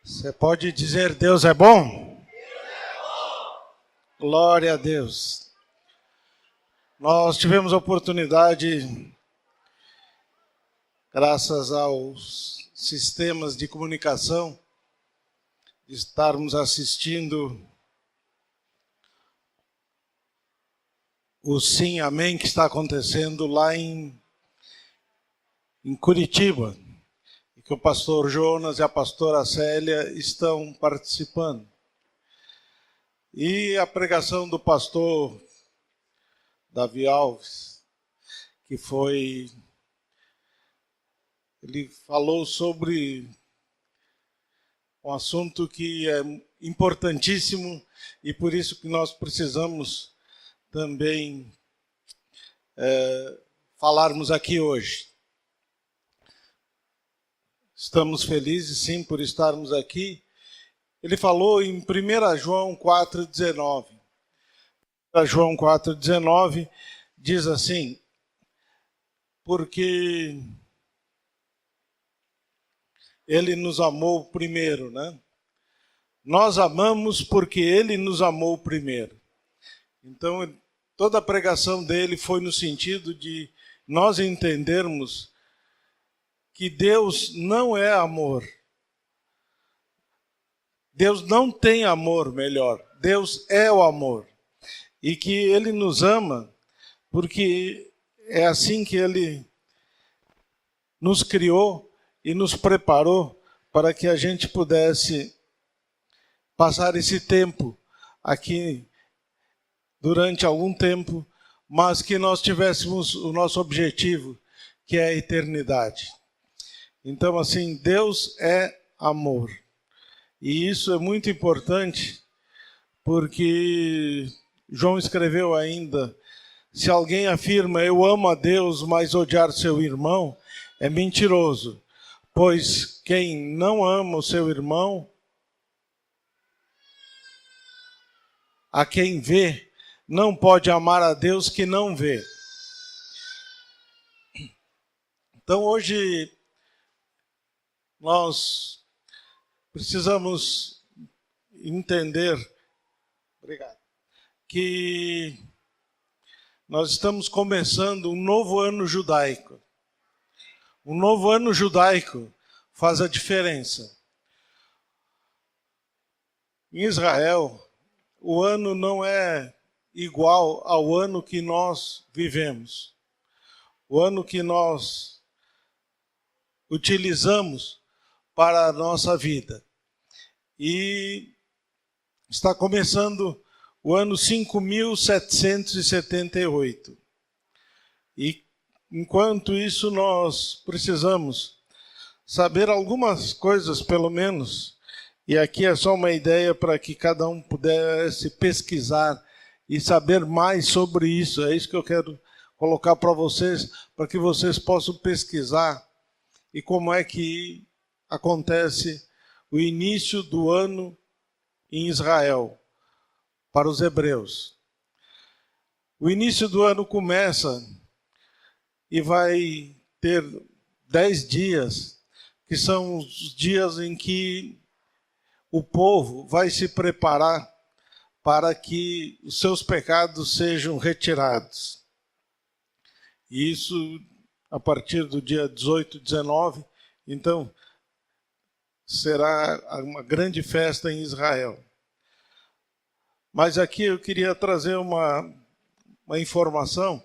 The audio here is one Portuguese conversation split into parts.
Você pode dizer Deus é bom? Glória a Deus. Nós tivemos a oportunidade, graças aos sistemas de comunicação, de estarmos assistindo o Sim Amém que está acontecendo lá em Curitiba, e que o pastor Jonas e a pastora Célia estão participando. E a pregação do pastor Davi Alves, que ele falou sobre um assunto que é importantíssimo e por isso que nós precisamos também falarmos aqui hoje. Estamos felizes, sim, por estarmos aqui. Ele falou em 1 João 4,19. 1 João 4,19 diz assim: porque ele nos amou primeiro, né? Nós amamos porque ele nos amou primeiro. Então, toda a pregação dele foi no sentido de nós entendermos que Deus não é amor. Deus não tem amor, melhor. Deus é o amor. E que ele nos ama porque é assim que ele nos criou e nos preparou para que a gente pudesse passar esse tempo aqui durante algum tempo, mas que nós tivéssemos o nosso objetivo, que é a eternidade. Então, assim, Deus é amor. E isso é muito importante, porque João escreveu ainda: se alguém afirma eu amo a Deus, mas odiar seu irmão, é mentiroso. Pois quem não ama o seu irmão, a quem vê, não pode amar a Deus que não vê. Então hoje nós precisamos entender, que nós estamos começando um novo ano judaico. Um novo ano judaico faz a diferença. Em Israel, o ano não é igual ao ano que nós vivemos. O ano que nós utilizamos para a nossa vida. E está começando o ano 5.778. E enquanto isso nós precisamos saber algumas coisas, pelo menos, e aqui é só uma ideia para que cada um pudesse pesquisar e saber mais sobre isso. É isso que eu quero colocar para vocês, para que vocês possam pesquisar e como é que acontece o início do ano em Israel, para os hebreus. O início do ano começa e vai ter 10 dias, que são os dias em que o povo vai se preparar para que os seus pecados sejam retirados. E isso a partir do dia 18, 19, então será uma grande festa em Israel. Mas aqui eu queria trazer uma informação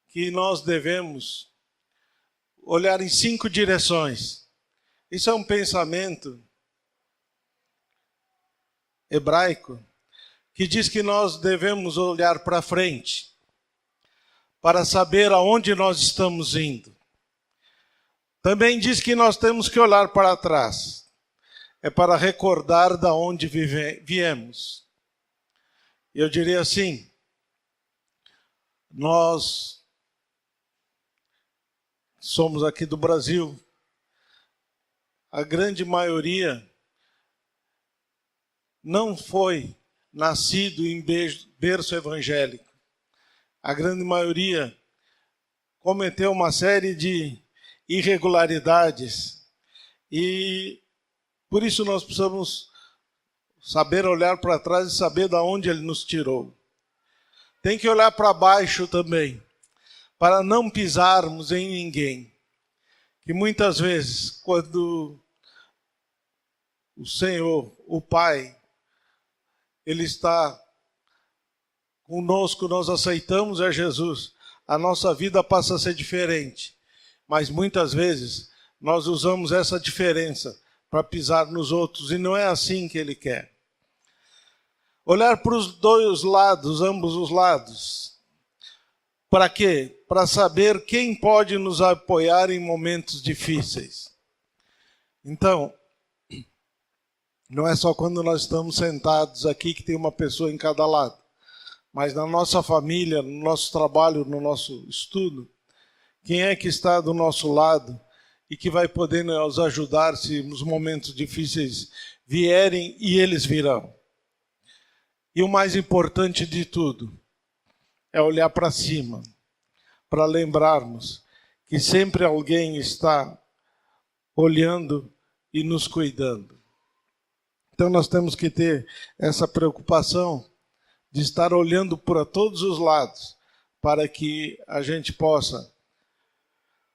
que nós devemos olhar em 5 direções. Isso é um pensamento hebraico que diz que nós devemos olhar para frente para saber aonde nós estamos indo. Também diz que nós temos que olhar para trás. É para recordar de onde viemos. Eu diria assim, nós somos aqui do Brasil. A grande maioria não foi nascido em berço evangélico. A grande maioria cometeu uma série de irregularidades e Por isso nós precisamos saber olhar para trás e saber de onde Ele nos tirou. Tem que olhar para baixo também, para não pisarmos em ninguém. Que muitas vezes, quando o Senhor, o Pai, Ele está conosco, nós aceitamos a Jesus, a nossa vida passa a ser diferente. Mas muitas vezes nós usamos essa diferença para pisar nos outros, e não é assim que Ele quer. Olhar para os dois lados, ambos os lados. Para quê? Para saber quem pode nos apoiar em momentos difíceis. Então, não é só quando nós estamos sentados aqui que tem uma pessoa em cada lado, mas na nossa família, no nosso trabalho, no nosso estudo, quem é que está do nosso lado e que vai poder nos ajudar se nos momentos difíceis vierem, e eles virão. E o mais importante de tudo é olhar para cima, para lembrarmos que sempre alguém está olhando e nos cuidando. Então nós temos que ter essa preocupação de estar olhando para todos os lados, para que a gente possa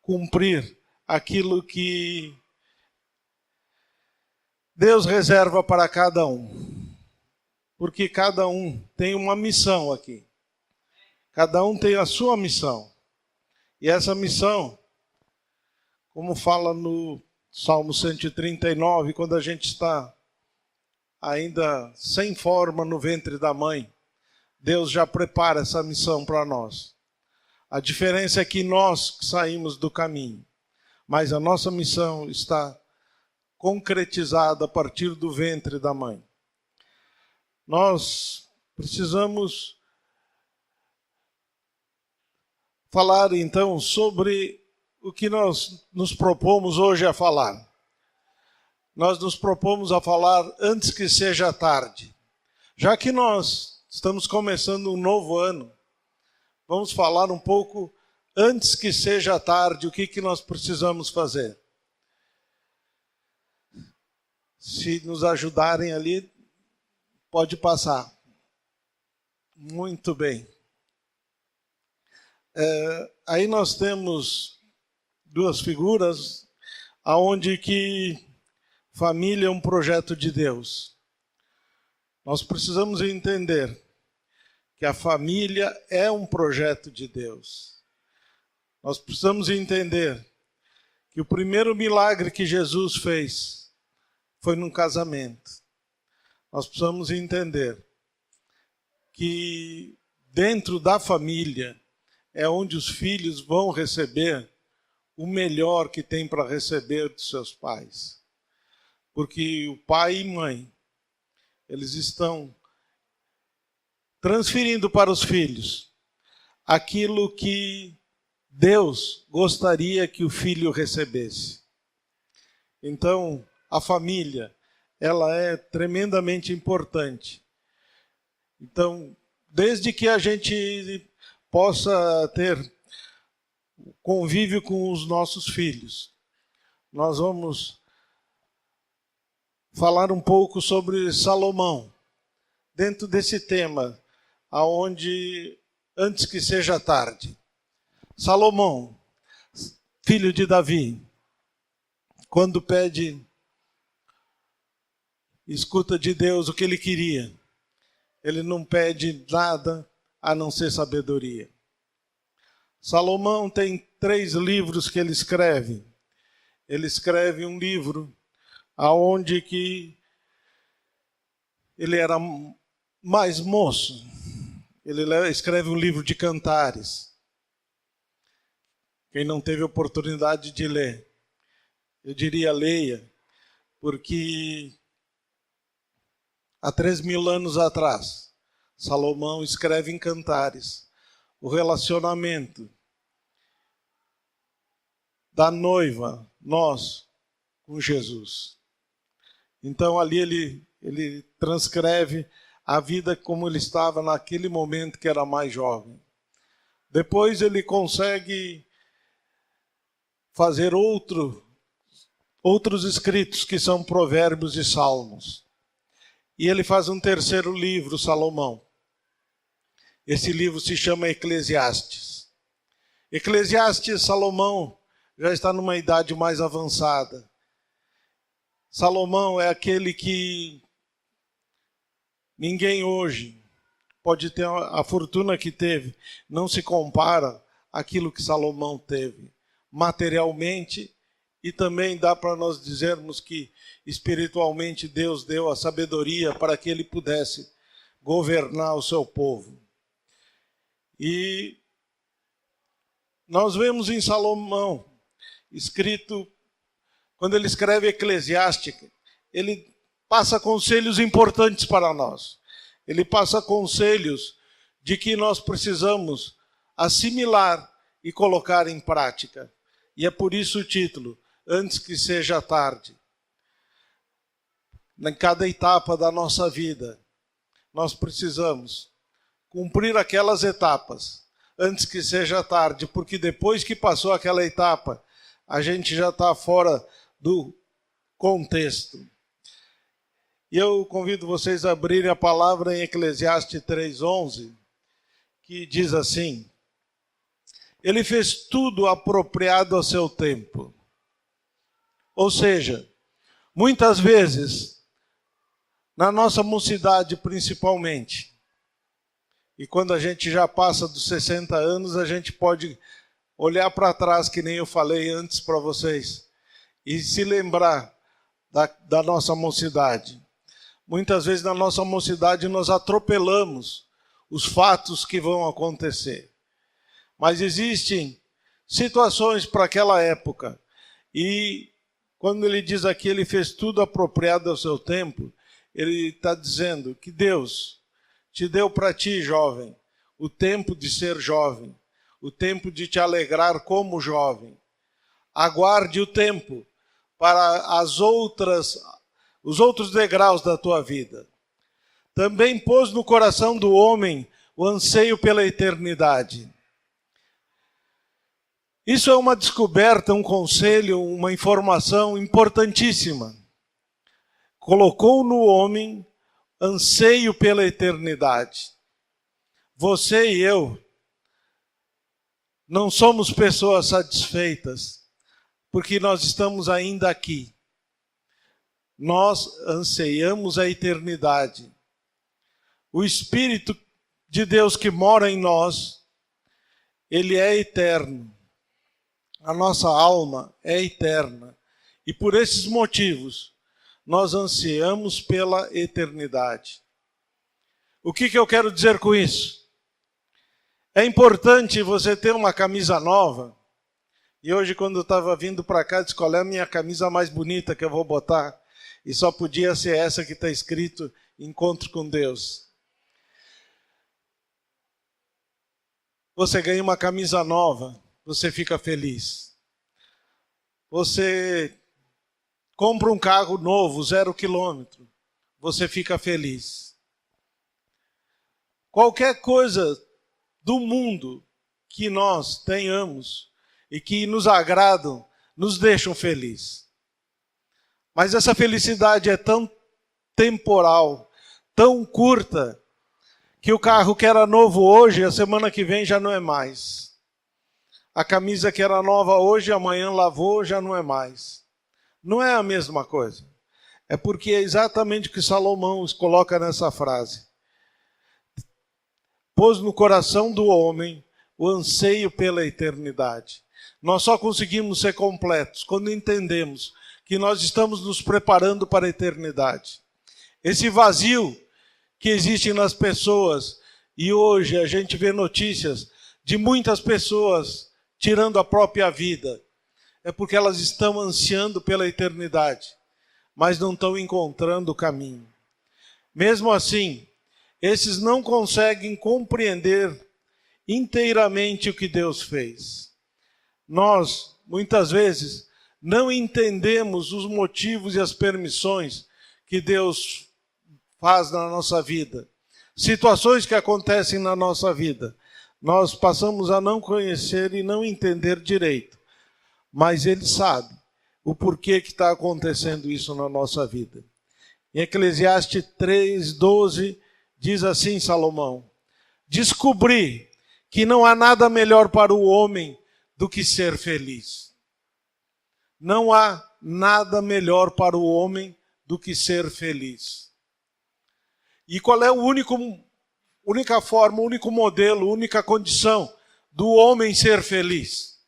cumprir aquilo que Deus reserva para cada um. Porque cada um tem uma missão aqui. Cada um tem a sua missão. E essa missão, como fala no Salmo 139, quando a gente está ainda sem forma no ventre da mãe, Deus já prepara essa missão para nós. A diferença é que nós saímos do caminho, mas a nossa missão está concretizada a partir do ventre da mãe. Nós precisamos falar então sobre o que nós nos propomos hoje a falar. Nós nos propomos a falar antes que seja tarde. Já que nós estamos começando um novo ano, vamos falar um pouco antes que seja tarde, o que nós precisamos fazer. Se nos ajudarem ali, pode passar. Muito bem. Aí nós temos duas figuras, aonde que família é um projeto de Deus. Nós precisamos entender que a família é um projeto de Deus. Nós precisamos entender que o primeiro milagre que Jesus fez foi num casamento. Nós precisamos entender que dentro da família é onde os filhos vão receber o melhor que tem para receber dos seus pais. Porque o pai e mãe, eles estão transferindo para os filhos aquilo que Deus gostaria que o filho recebesse. Então, a família, ela é tremendamente importante. Então, desde que a gente possa ter convívio com os nossos filhos, nós vamos falar um pouco sobre Salomão, dentro desse tema, aonde antes que seja tarde. Salomão, filho de Davi, quando pede, escuta de Deus o que ele queria, ele não pede nada a não ser sabedoria. Salomão tem 3 livros que ele escreve. Ele escreve um livro aonde que ele era mais moço. Ele escreve um livro de cantares. Quem não teve oportunidade de ler, eu diria leia, porque há 3.000 anos atrás, Salomão escreve em cantares o relacionamento da noiva, nós, com Jesus. Então ali ele transcreve a vida como ele estava naquele momento que era mais jovem. Depois ele consegue fazer outro outros escritos que são Provérbios e Salmos. E ele faz um terceiro livro, Salomão. Esse livro se chama Eclesiastes. Eclesiastes, Salomão, já está numa idade mais avançada. Salomão é aquele que ninguém hoje pode ter a fortuna que teve, não se compara àquilo que Salomão teve, materialmente, e também dá para nós dizermos que espiritualmente Deus deu a sabedoria para que ele pudesse governar o seu povo. E nós vemos em Salomão, escrito, quando ele escreve Eclesiastes, ele passa conselhos importantes para nós. Ele passa conselhos de que nós precisamos assimilar e colocar em prática. E é por isso o título, Antes que Seja Tarde. Em cada etapa da nossa vida, nós precisamos cumprir aquelas etapas antes que seja tarde, porque depois que passou aquela etapa, a gente já está fora do contexto. E eu convido vocês a abrirem a palavra em Eclesiastes 3:11, que diz assim: ele fez tudo apropriado ao seu tempo. Ou seja, muitas vezes, na nossa mocidade principalmente, e quando a gente já passa dos 60 anos, a gente pode olhar para trás, que nem eu falei antes para vocês, e se lembrar da nossa mocidade. Muitas vezes na nossa mocidade nós atropelamos os fatos que vão acontecer. Mas existem situações para aquela época. E quando ele diz aqui, ele fez tudo apropriado ao seu tempo, ele está dizendo que Deus te deu para ti, jovem, o tempo de ser jovem, o tempo de te alegrar como jovem. Aguarde o tempo para os outros degraus da tua vida. Também pôs no coração do homem o anseio pela eternidade. Isso é uma descoberta, um conselho, uma informação importantíssima. Colocou no homem anseio pela eternidade. Você e eu não somos pessoas satisfeitas, porque nós estamos ainda aqui. Nós anseiamos a eternidade. O Espírito de Deus que mora em nós, ele é eterno. A nossa alma é eterna. E por esses motivos, nós ansiamos pela eternidade. O que eu quero dizer com isso? É importante você ter uma camisa nova. E hoje, quando eu estava vindo para cá, disse qual é a minha camisa mais bonita que eu vou botar. E só podia ser essa que está escrito Encontro com Deus. Você ganha uma camisa nova, você fica feliz. Você compra um carro novo, 0 quilômetro, você fica feliz. Qualquer coisa do mundo que nós tenhamos e que nos agradam, nos deixam felizes. Mas essa felicidade é tão temporal, tão curta, que o carro que era novo hoje, a semana que vem já não é mais. A camisa que era nova hoje, amanhã lavou, já não é mais. Não é a mesma coisa. É porque é exatamente o que Salomão coloca nessa frase. Pôs no coração do homem o anseio pela eternidade. Nós só conseguimos ser completos quando entendemos que nós estamos nos preparando para a eternidade. Esse vazio que existe nas pessoas, e hoje a gente vê notícias de muitas pessoas tirando a própria vida, é porque elas estão ansiando pela eternidade, mas não estão encontrando o caminho. Mesmo assim, esses não conseguem compreender inteiramente o que Deus fez. Nós, muitas vezes, não entendemos os motivos e as permissões que Deus faz na nossa vida. Situações que acontecem na nossa vida. Nós passamos a não conhecer e não entender direito. Mas Ele sabe. o porquê que está acontecendo isso na nossa vida. Em Eclesiastes 3:12 diz assim Salomão: descobri que não há nada melhor para o homem do que ser feliz. Não há nada melhor para o homem do que ser feliz. E qual é a única forma, o único modelo, a única condição do homem ser feliz?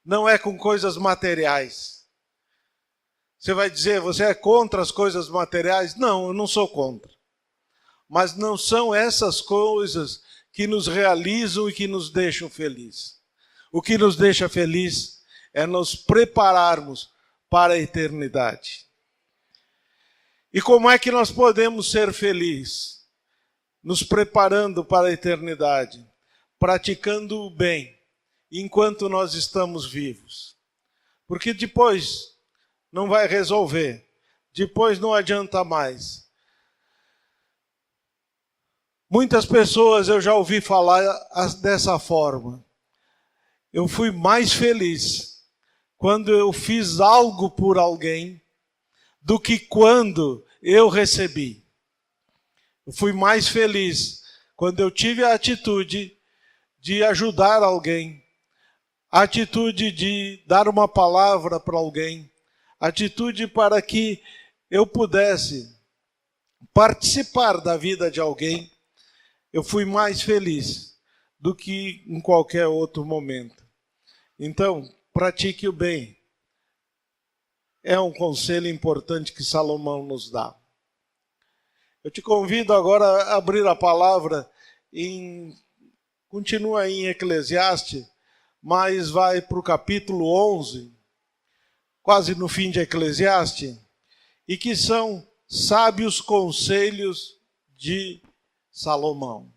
Não é com coisas materiais. Você vai dizer, você é contra as coisas materiais? Não, eu não sou contra. Mas não são essas coisas que nos realizam e que nos deixam felizes. O que nos deixa feliz é nos prepararmos para a eternidade. E como é que nós podemos ser felizes? Nos preparando para a eternidade, praticando o bem enquanto nós estamos vivos. Porque depois não vai resolver, depois não adianta mais. Muitas pessoas eu já ouvi falar dessa forma. Eu fui mais feliz quando eu fiz algo por alguém do que quando eu recebi. Eu fui mais feliz quando eu tive a atitude de ajudar alguém, a atitude de dar uma palavra para alguém, a atitude para que eu pudesse participar da vida de alguém. Eu fui mais feliz do que em qualquer outro momento. Então, pratique o bem. É um conselho importante que Salomão nos dá. Eu te convido agora a abrir a palavra, continua aí em Eclesiastes, mas vai para o capítulo 11, quase no fim de Eclesiastes, e que são sábios conselhos de Salomão.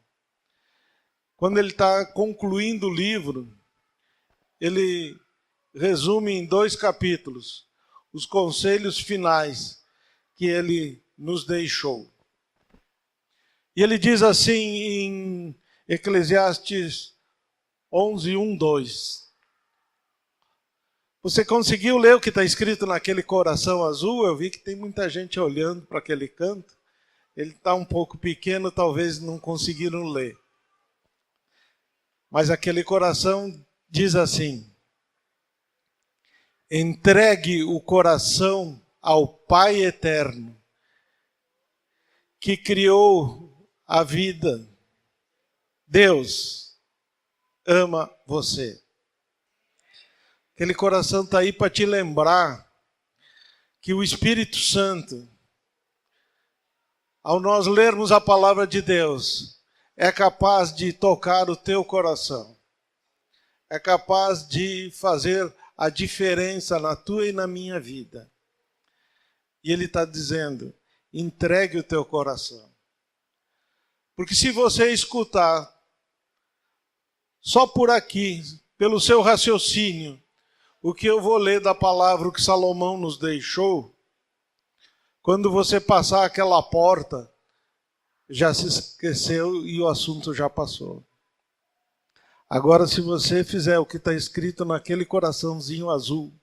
Quando ele está concluindo o livro, ele resume em 2 capítulos os conselhos finais que ele nos deixou. E ele diz assim em Eclesiastes 11, 1, 2. Você conseguiu ler o que está escrito naquele coração azul? Eu vi que tem muita gente olhando para aquele canto. Ele está um pouco pequeno, talvez não conseguiram ler. Mas aquele coração diz assim: entregue o coração ao Pai eterno, que criou a vida. Deus ama você. Aquele coração está aí para te lembrar que o Espírito Santo, ao nós lermos a palavra de Deus, é capaz de tocar o teu coração. É capaz de fazer a diferença na tua e na minha vida. E ele está dizendo, entregue o teu coração. Porque se você escutar só por aqui, pelo seu raciocínio, o que eu vou ler da palavra que Salomão nos deixou, quando você passar aquela porta, já se esqueceu e o assunto já passou. Agora, se você fizer o que está escrito naquele coraçãozinho azul,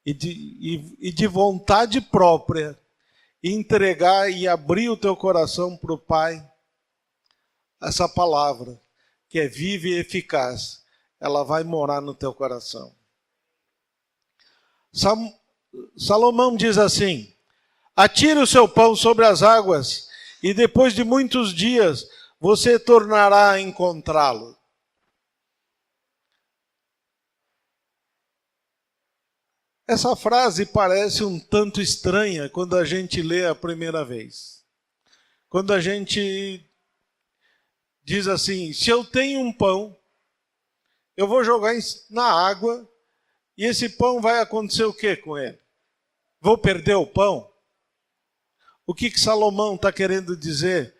e de vontade própria, entregar e abrir o teu coração para o Pai, essa palavra, que é viva e eficaz, ela vai morar no teu coração. Salomão diz assim: atire o seu pão sobre as águas, e depois de muitos dias você tornará a encontrá-lo. Essa frase parece um tanto estranha quando a gente lê a primeira vez. Quando a gente diz assim, se eu tenho um pão, eu vou jogar na água e esse pão vai acontecer o que com ele? Vou perder o pão? O que Salomão está querendo dizer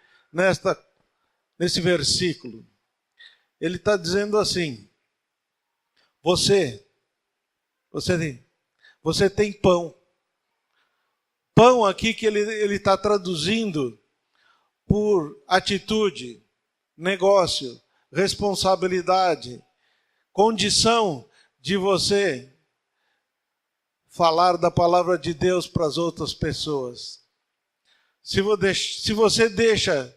nesse versículo? Ele está dizendo assim, você tem pão. Pão aqui que ele está traduzindo por atitude, negócio, responsabilidade, condição de você falar da palavra de Deus para as outras pessoas. Se você deixa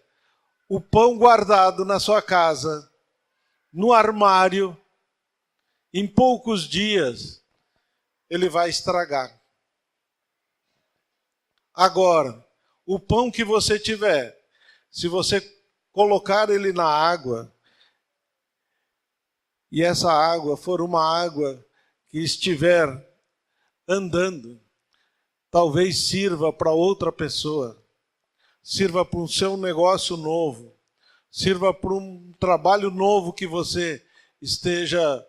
o pão guardado na sua casa, no armário, em poucos dias, ele vai estragar. Agora, o pão que você tiver, se você colocar ele na água, e essa água for uma água que estiver andando, talvez sirva para outra pessoa, sirva para um seu negócio novo, sirva para um trabalho novo que você esteja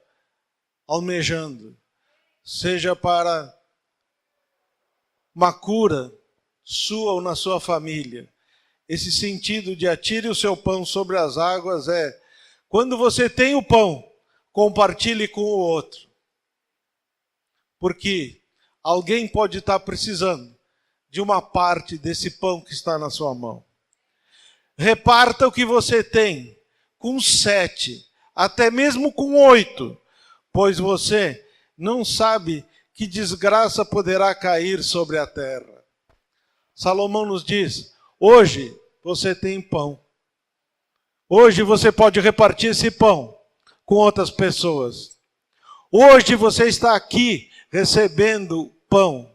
almejando, seja para uma cura sua ou na sua família. Esse sentido de atire o seu pão sobre as águas é, quando você tem o pão, compartilhe com o outro. Porque alguém pode estar precisando de uma parte desse pão que está na sua mão. Reparta o que você tem com 7, até mesmo com 8, pois você não sabe que desgraça poderá cair sobre a terra. Salomão nos diz, hoje você tem pão. Hoje você pode repartir esse pão com outras pessoas. Hoje você está aqui recebendo pão.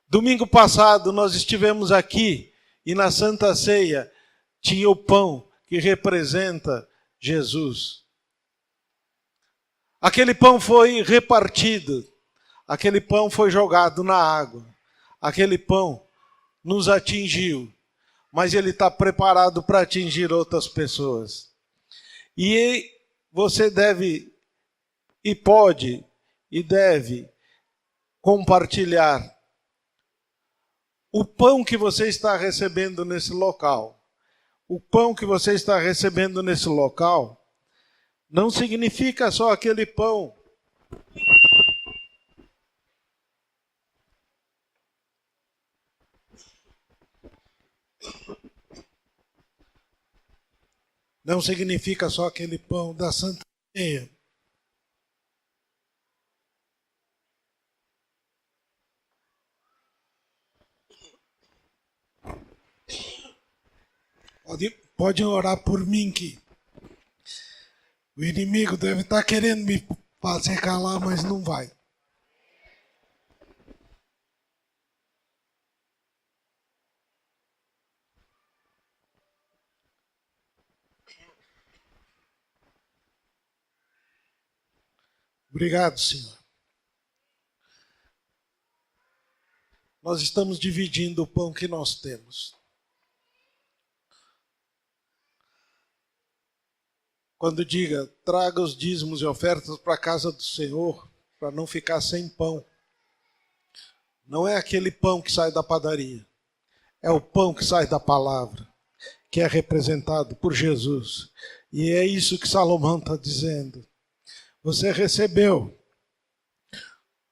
Domingo passado nós estivemos aqui e na Santa Ceia tinha o pão que representa Jesus. Aquele pão foi repartido, aquele pão foi jogado na água, aquele pão nos atingiu, mas ele está preparado para atingir outras pessoas. E você deve, e pode, e deve compartilhar o pão que você está recebendo nesse local. O pão que você está recebendo nesse local não significa só aquele pão da Santa Ceia. Pode orar por mim que o inimigo deve estar querendo me fazer calar, mas não vai. Obrigado, Senhor. Nós estamos dividindo o pão que nós temos. Quando diga, traga os dízimos e ofertas para a casa do Senhor, para não ficar sem pão. Não é aquele pão que sai da padaria. É o pão que sai da palavra, que é representado por Jesus. E é isso que Salomão está dizendo. Você recebeu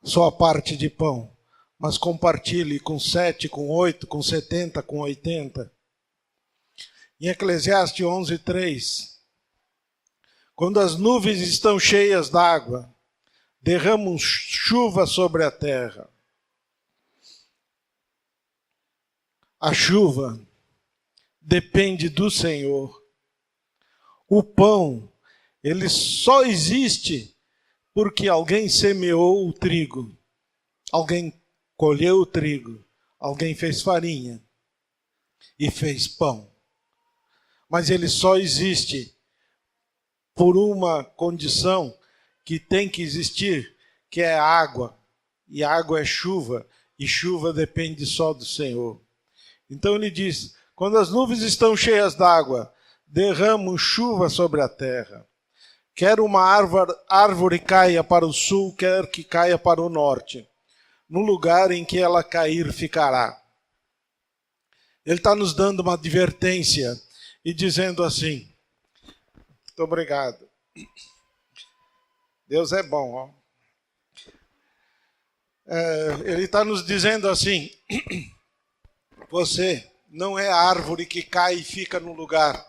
sua parte de pão, mas compartilhe com 7, com 8, com 70, com 80. Em Eclesiastes 11:3, quando as nuvens estão cheias d'água, derramam chuva sobre a terra. A chuva depende do Senhor. O pão, ele só existe porque alguém semeou o trigo, alguém colheu o trigo, alguém fez farinha e fez pão. Mas ele só existe por uma condição que tem que existir, que é água. E água é chuva, e chuva depende só do Senhor. Então ele diz, quando as nuvens estão cheias d'água, derramam chuva sobre a terra. Quer uma árvore caia para o sul, quer que caia para o norte. No lugar em que ela cair, ficará. Ele está nos dando uma advertência e dizendo assim, muito obrigado. Deus é bom, ó. Ele está nos dizendo assim, você não é a árvore que cai e fica no lugar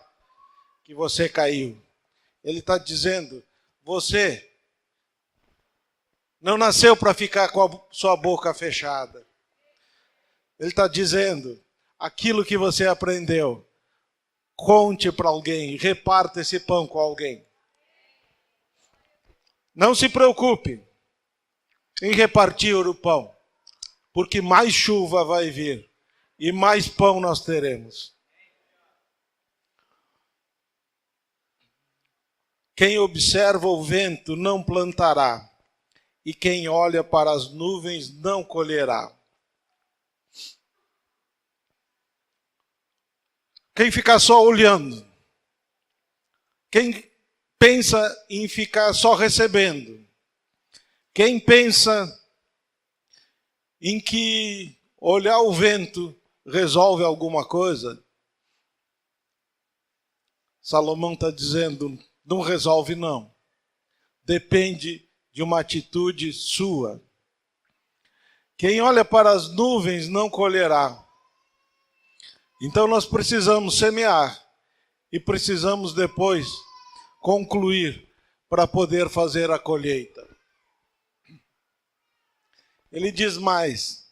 que você caiu. Ele está dizendo, você não nasceu para ficar com a sua boca fechada. Ele está dizendo, aquilo que você aprendeu, conte para alguém, reparta esse pão com alguém. Não se preocupe em repartir o pão, porque mais chuva vai vir e mais pão nós teremos. Quem observa o vento não plantará, e quem olha para as nuvens não colherá. Quem fica só olhando, quem pensa em ficar só recebendo, quem pensa em que olhar o vento resolve alguma coisa, Salomão está dizendo, não resolve não. Depende de uma atitude sua. Quem olha para as nuvens não colherá. Então nós precisamos semear e precisamos depois concluir para poder fazer a colheita. Ele diz mais,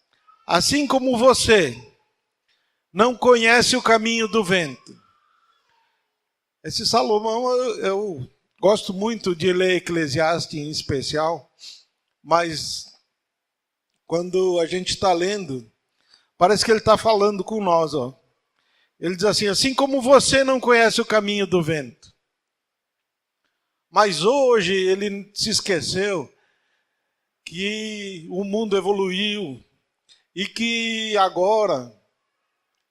assim como você não conhece o caminho do vento. Esse Salomão, eu gosto muito de ler Eclesiastes em especial, mas quando a gente está lendo, parece que ele está falando com nós. Ó. Ele diz assim como você não conhece o caminho do vento, mas hoje ele se esqueceu que o mundo evoluiu e que agora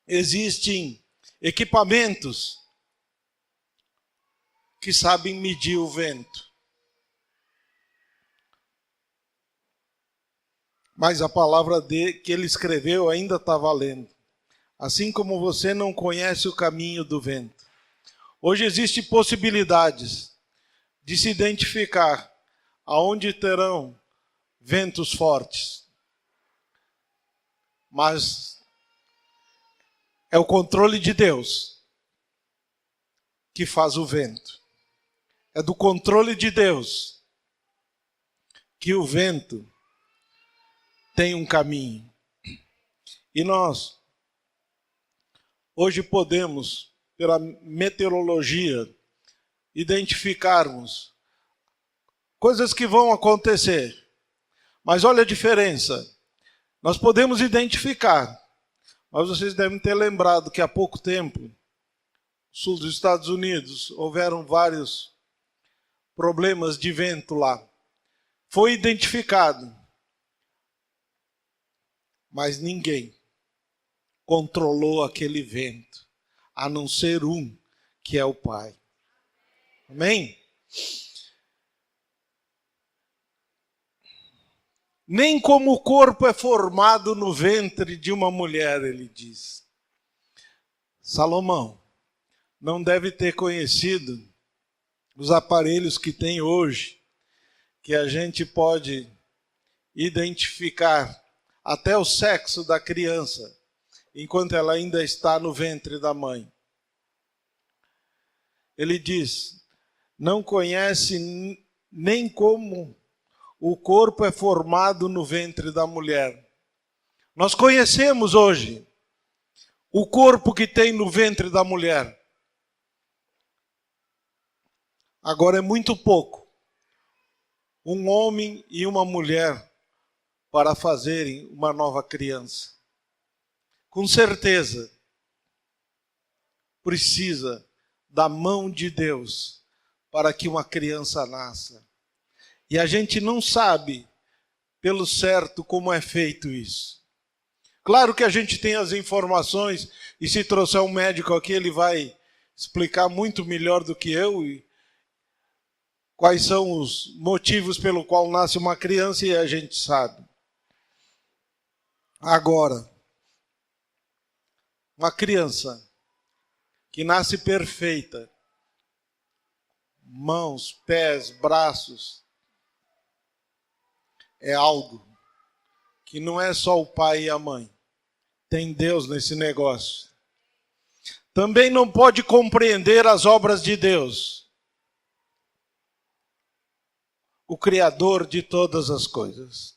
existem equipamentos que sabem medir o vento. Mas a palavra que ele escreveu ainda está valendo. Assim como você não conhece o caminho do vento. Hoje existem possibilidades de se identificar aonde terão ventos fortes. Mas é o controle de Deus que faz o vento. É do controle de Deus que o vento tem um caminho. E nós, hoje podemos, pela meteorologia, identificarmos coisas que vão acontecer. Mas olha a diferença. Nós podemos identificar, mas vocês devem ter lembrado que há pouco tempo, no sul dos Estados Unidos, houveram vários problemas de vento lá. Foi identificado, mas ninguém controlou aquele vento, a não ser um, que é o Pai. Amém? Nem como o corpo é formado no ventre de uma mulher, ele diz. Salomão não deve ter conhecido os aparelhos que tem hoje, que a gente pode identificar até o sexo da criança, enquanto ela ainda está no ventre da mãe. Ele diz, não conhece nem como o corpo é formado no ventre da mulher. Nós conhecemos hoje o corpo que tem no ventre da mulher. Agora é muito pouco um homem e uma mulher para fazerem uma nova criança. Com certeza, precisa da mão de Deus para que uma criança nasça. E a gente não sabe, pelo certo, como é feito isso. Claro que a gente tem as informações, e se trouxer um médico aqui, ele vai explicar muito melhor do que eu, quais são os motivos pelo qual nasce uma criança, e a gente sabe. Agora, uma criança que nasce perfeita, mãos, pés, braços, é algo que não é só o pai e a mãe. Tem Deus nesse negócio. Também não pode compreender as obras de Deus. o Criador de todas as coisas.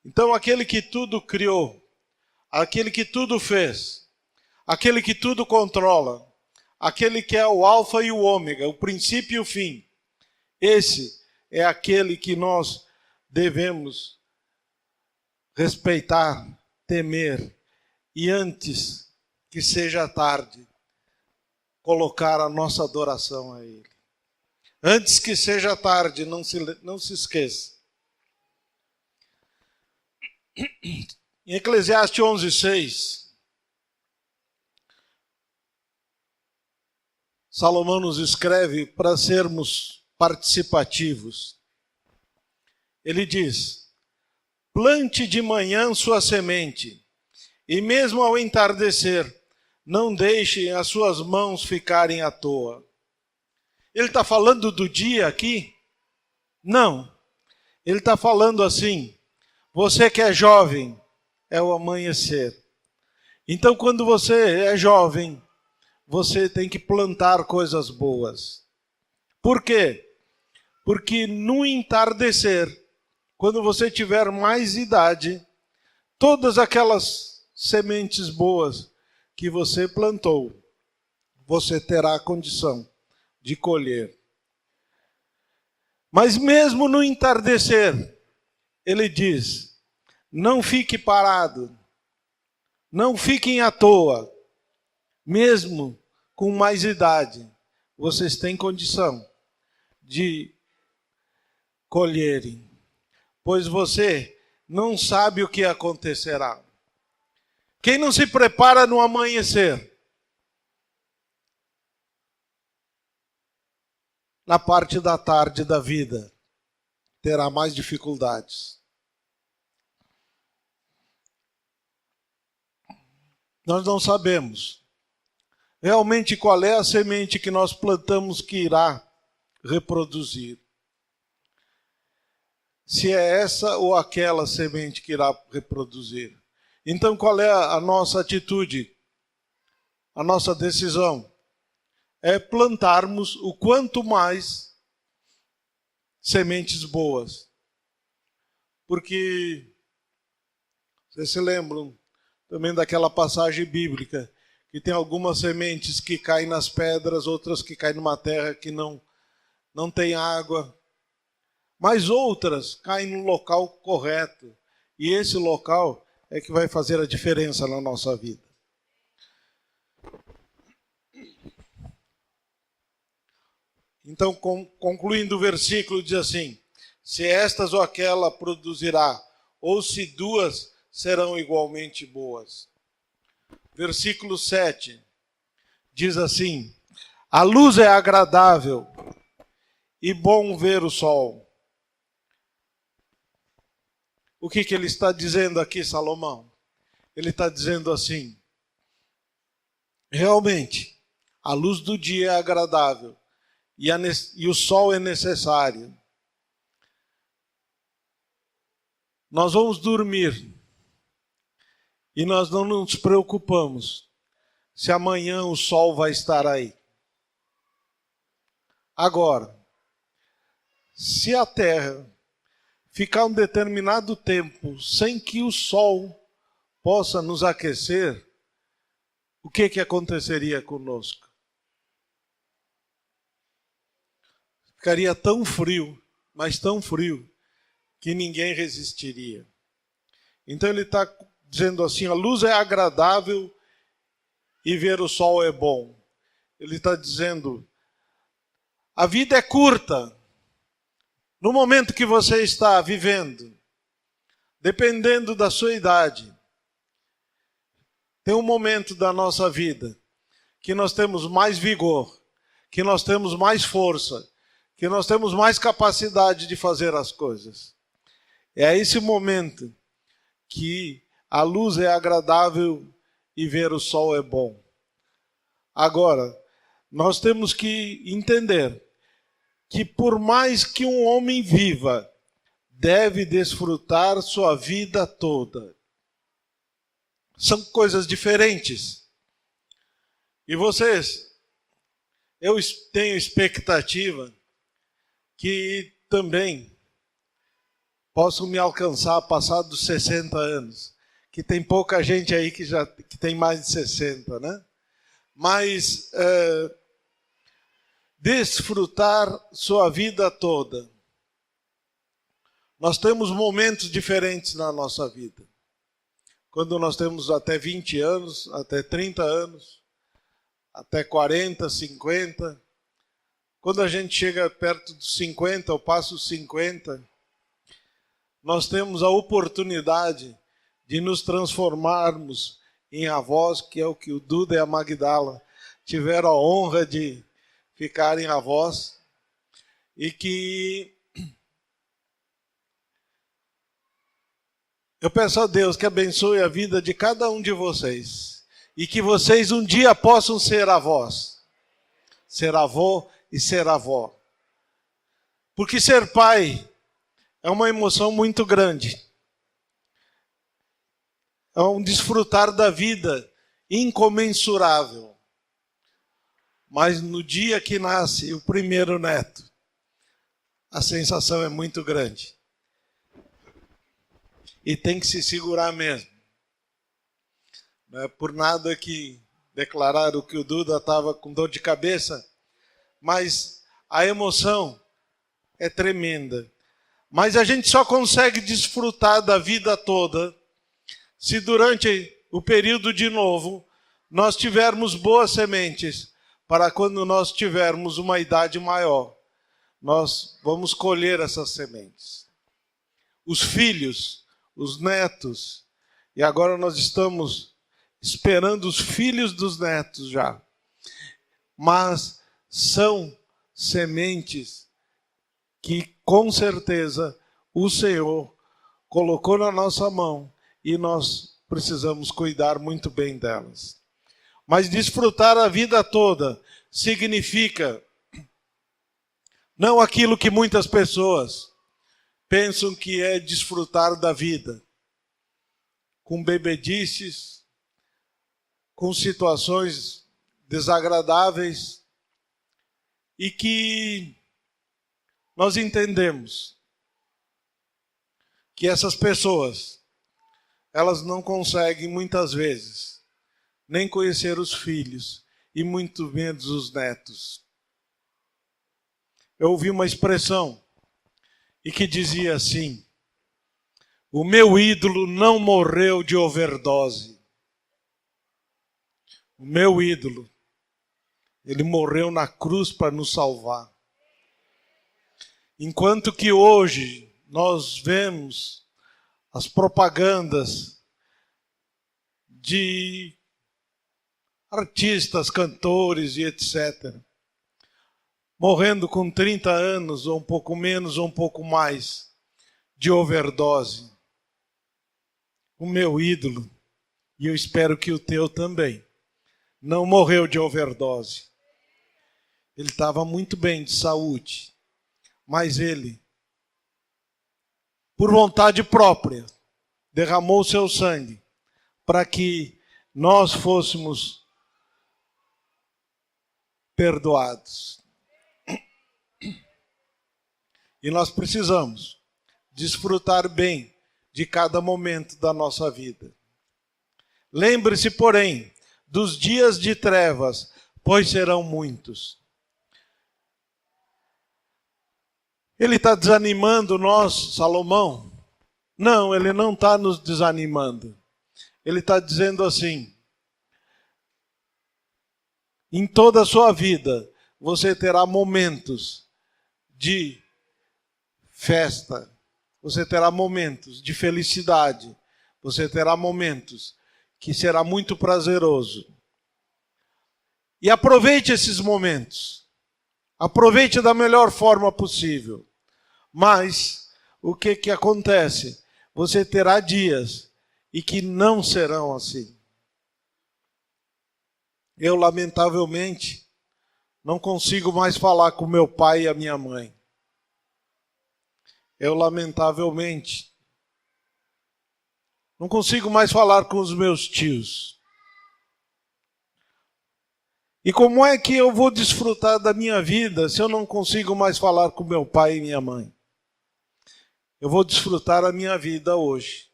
Então, aquele que tudo criou, aquele que tudo fez, aquele que tudo controla, aquele que é o alfa e o ômega, o princípio e o fim, esse é aquele que nós devemos respeitar, temer e, antes que seja tarde, colocar a nossa adoração a Ele. Antes que seja tarde, não se esqueça. Em Eclesiastes 11:6, Salomão nos escreve para sermos participativos. Ele diz: plante de manhã sua semente, e mesmo ao entardecer, não deixe as suas mãos ficarem à toa. Ele está falando do dia aqui? Não. Ele está falando assim: você que é jovem, é o amanhecer. Então, quando você é jovem, você tem que plantar coisas boas. Por quê? Porque no entardecer, quando você tiver mais idade, todas aquelas sementes boas que você plantou, você terá a condição de colher. Mas mesmo no entardecer, ele diz: não fique parado, não fiquem à toa, mesmo com mais idade, vocês têm condição de colherem, pois você não sabe o que acontecerá. Quem não se prepara no amanhecer, na parte da tarde da vida, terá mais dificuldades. Nós não sabemos realmente qual é a semente que nós plantamos que irá reproduzir. Se é essa ou aquela semente que irá reproduzir. Então, qual é a nossa atitude? A nossa decisão é plantarmos o quanto mais sementes boas. Porque vocês se lembram também daquela passagem bíblica que tem algumas sementes que caem nas pedras, outras que caem numa terra que não tem água, mas outras caem no local correto. E esse local é que vai fazer a diferença na nossa vida. Então, concluindo o versículo, diz assim: se estas ou aquela produzirá, ou se duas serão igualmente boas. Versículo 7 diz assim: a luz é agradável e bom ver o sol. O que ele está dizendo aqui, Salomão? Ele está dizendo assim: realmente, a luz do dia é agradável e o sol é necessário. Nós vamos dormir e nós não nos preocupamos se amanhã o sol vai estar aí. Agora, se a terra ficar um determinado tempo sem que o sol possa nos aquecer, o que aconteceria conosco? Ficaria tão frio, mas tão frio, que ninguém resistiria. Então ele está dizendo assim: a luz é agradável e ver o sol é bom. Ele está dizendo: a vida é curta. No momento que você está vivendo, dependendo da sua idade, tem um momento da nossa vida que nós temos mais vigor, que nós temos mais força, que nós temos mais capacidade de fazer as coisas. É esse momento que a luz é agradável e ver o sol é bom. Agora, nós temos que entender que por mais que um homem viva, deve desfrutar sua vida toda. São coisas diferentes. E vocês, eu tenho expectativa que também possam me alcançar passados dos 60 anos. Que tem pouca gente aí que tem mais de 60, né? Mas desfrutar sua vida toda. Nós temos momentos diferentes na nossa vida. Quando nós temos até 20 anos, até 30 anos, até 40, 50. Quando a gente chega perto dos 50, ou passa os 50, nós temos a oportunidade de nos transformarmos em avós, que é o que o Duda e a Magdala tiveram a honra de ficarem avós, e que eu peço a Deus que abençoe a vida de cada um de vocês, e que vocês um dia possam ser avós, ser avô e ser avó. Porque ser pai é uma emoção muito grande. É um desfrutar da vida incomensurável. Mas no dia que nasce o primeiro neto, a sensação é muito grande. E tem que se segurar mesmo. Não é por nada que declararam que o Duda estava com dor de cabeça, mas a emoção é tremenda. Mas a gente só consegue desfrutar da vida toda se durante o período de novo nós tivermos boas sementes, para quando nós tivermos uma idade maior, nós vamos colher essas sementes. Os filhos, os netos, e agora nós estamos esperando os filhos dos netos já. Mas são sementes que com certeza o Senhor colocou na nossa mão e nós precisamos cuidar muito bem delas. Mas desfrutar a vida toda significa não aquilo que muitas pessoas pensam que é desfrutar da vida, com bebedices, com situações desagradáveis, e que nós entendemos que essas pessoas, elas não conseguem muitas vezes nem conhecer os filhos e muito menos os netos. Eu ouvi uma expressão e que dizia assim: o meu ídolo não morreu de overdose. O meu ídolo, ele morreu na cruz para nos salvar. Enquanto que hoje nós vemos as propagandas de artistas, cantores e etc., morrendo com 30 anos, ou um pouco menos, ou um pouco mais, de overdose. O meu ídolo, e eu espero que o teu também, não morreu de overdose. Ele estava muito bem de saúde, mas ele, por vontade própria, derramou seu sangue para que nós fôssemos perdoados. E nós precisamos desfrutar bem de cada momento da nossa vida. Lembre-se, porém, dos dias de trevas, pois serão muitos. Ele está desanimando nós, Salomão? Não, ele não está nos desanimando. Ele está dizendo assim: em toda a sua vida, você terá momentos de festa, você terá momentos de felicidade, você terá momentos que será muito prazeroso. E aproveite esses momentos. Aproveite da melhor forma possível. Mas o que acontece? Você terá dias e que não serão assim. Eu, lamentavelmente, não consigo mais falar com meu pai e a minha mãe. Eu, lamentavelmente, não consigo mais falar com os meus tios. E como é que eu vou desfrutar da minha vida se eu não consigo mais falar com meu pai e minha mãe? Eu vou desfrutar a minha vida hoje,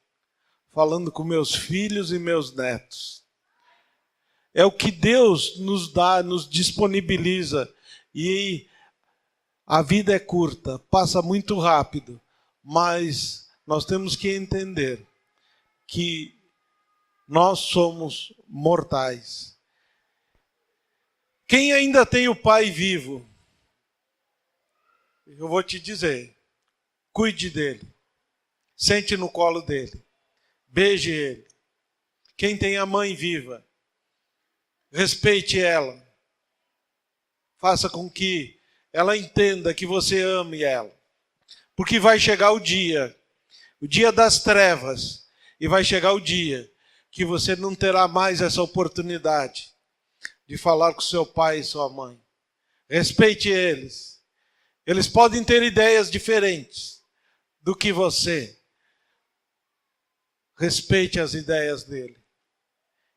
falando com meus filhos e meus netos. É o que Deus nos dá, nos disponibiliza. E a vida é curta, passa muito rápido, mas nós temos que entender que nós somos mortais. Quem ainda tem o pai vivo, eu vou te dizer, cuide dele, sente no colo dele, beije ele. Quem tem a mãe viva, respeite ela, faça com que ela entenda que você ame ela, porque vai chegar o dia das trevas, e vai chegar o dia que você não terá mais essa oportunidade de falar com seu pai e sua mãe. Respeite eles. Eles podem ter ideias diferentes do que você. Respeite as ideias dele.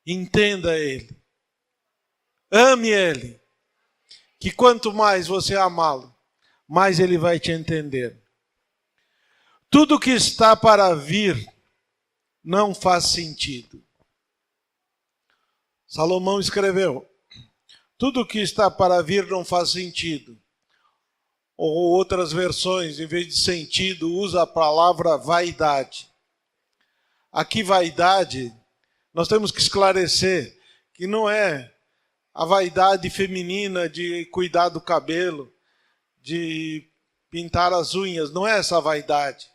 Entenda ele. Ame ele. Que quanto mais você amá-lo, mais ele vai te entender. Tudo que está para vir não faz sentido. Salomão escreveu: tudo que está para vir não faz sentido. Ou outras versões, em vez de sentido, usa a palavra vaidade. Aqui, vaidade, nós temos que esclarecer que não é a vaidade feminina de cuidar do cabelo, de pintar as unhas, não é essa a vaidade.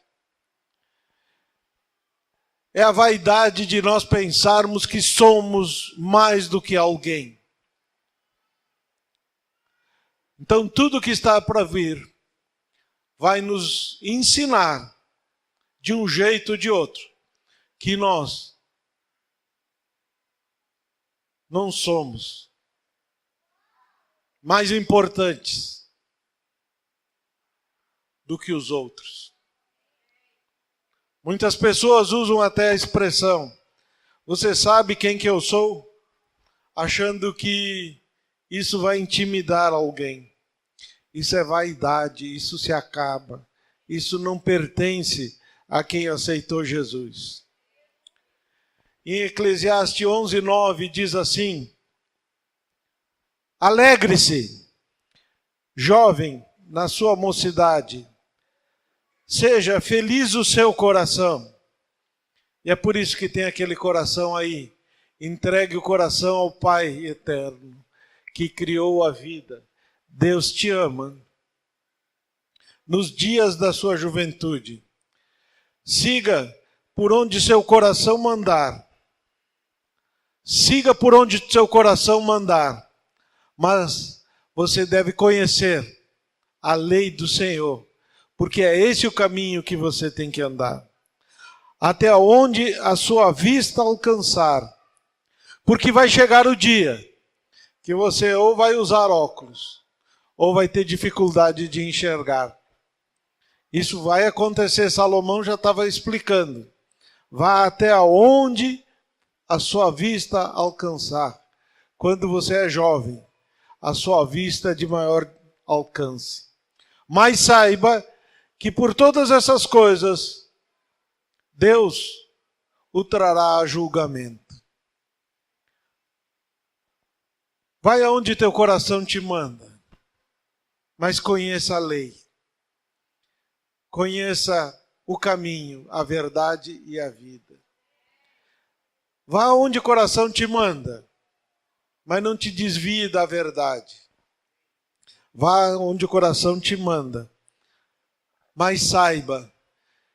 É a vaidade de nós pensarmos que somos mais do que alguém. Então, tudo que está para vir vai nos ensinar, de um jeito ou de outro, que nós não somos mais importantes do que os outros. Muitas pessoas usam até a expressão: você sabe quem que eu sou? Achando que isso vai intimidar alguém. Isso é vaidade, isso se acaba. Isso não pertence a quem aceitou Jesus. Em Eclesiastes 11:9 diz assim: alegre-se, jovem, na sua mocidade. Seja feliz o seu coração. E é por isso que tem aquele coração aí. Entregue o coração ao Pai eterno, que criou a vida. Deus te ama. Nos dias da sua juventude, siga por onde seu coração mandar. Siga por onde seu coração mandar. Mas você deve conhecer a lei do Senhor, porque é esse o caminho que você tem que andar. Até onde a sua vista alcançar. Porque vai chegar o dia que você ou vai usar óculos, ou vai ter dificuldade de enxergar. Isso vai acontecer, Salomão já estava explicando. Vá até onde a sua vista alcançar. Quando você é jovem, a sua vista é de maior alcance. Mas saiba que por todas essas coisas, Deus o trará a julgamento. Vai aonde teu coração te manda, mas conheça a lei. Conheça o caminho, a verdade e a vida. Vá aonde o coração te manda, mas não te desvie da verdade. Vá onde o coração te manda, mas saiba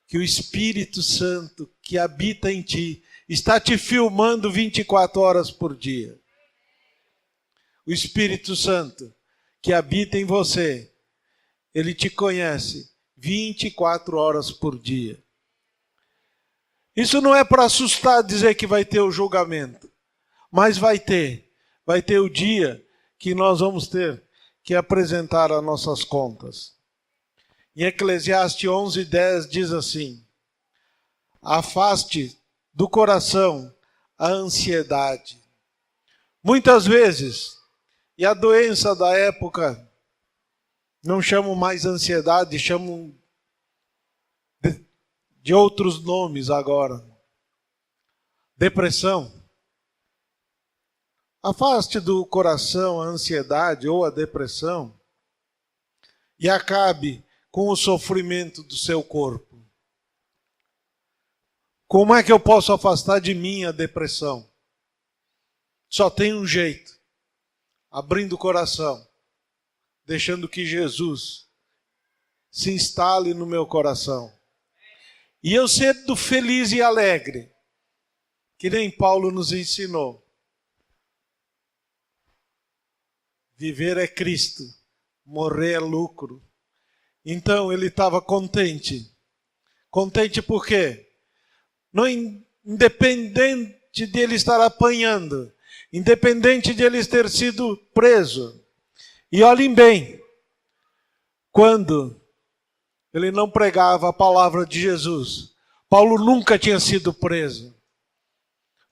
que o Espírito Santo que habita em ti está te filmando 24 horas por dia. O Espírito Santo que habita em você, ele te conhece 24 horas por dia. Isso não é para assustar, dizer que vai ter o julgamento, mas vai ter o dia que nós vamos ter que apresentar as nossas contas. Em Eclesiastes 11:10 diz assim: afaste do coração a ansiedade. Muitas vezes, e a doença da época, não chamam mais ansiedade, chamam de outros nomes agora. Depressão. Afaste do coração a ansiedade ou a depressão e acabe com o sofrimento do seu corpo. Como é que eu posso afastar de mim a depressão? Só tem um jeito: abrindo o coração, deixando que Jesus se instale no meu coração. E eu sendo feliz e alegre, que nem Paulo nos ensinou. Viver é Cristo, morrer é lucro. Então ele estava contente. Contente por quê? Não, independente de ele estar apanhando, independente de ele ter sido preso. E olhem bem, quando ele não pregava a palavra de Jesus, Paulo nunca tinha sido preso.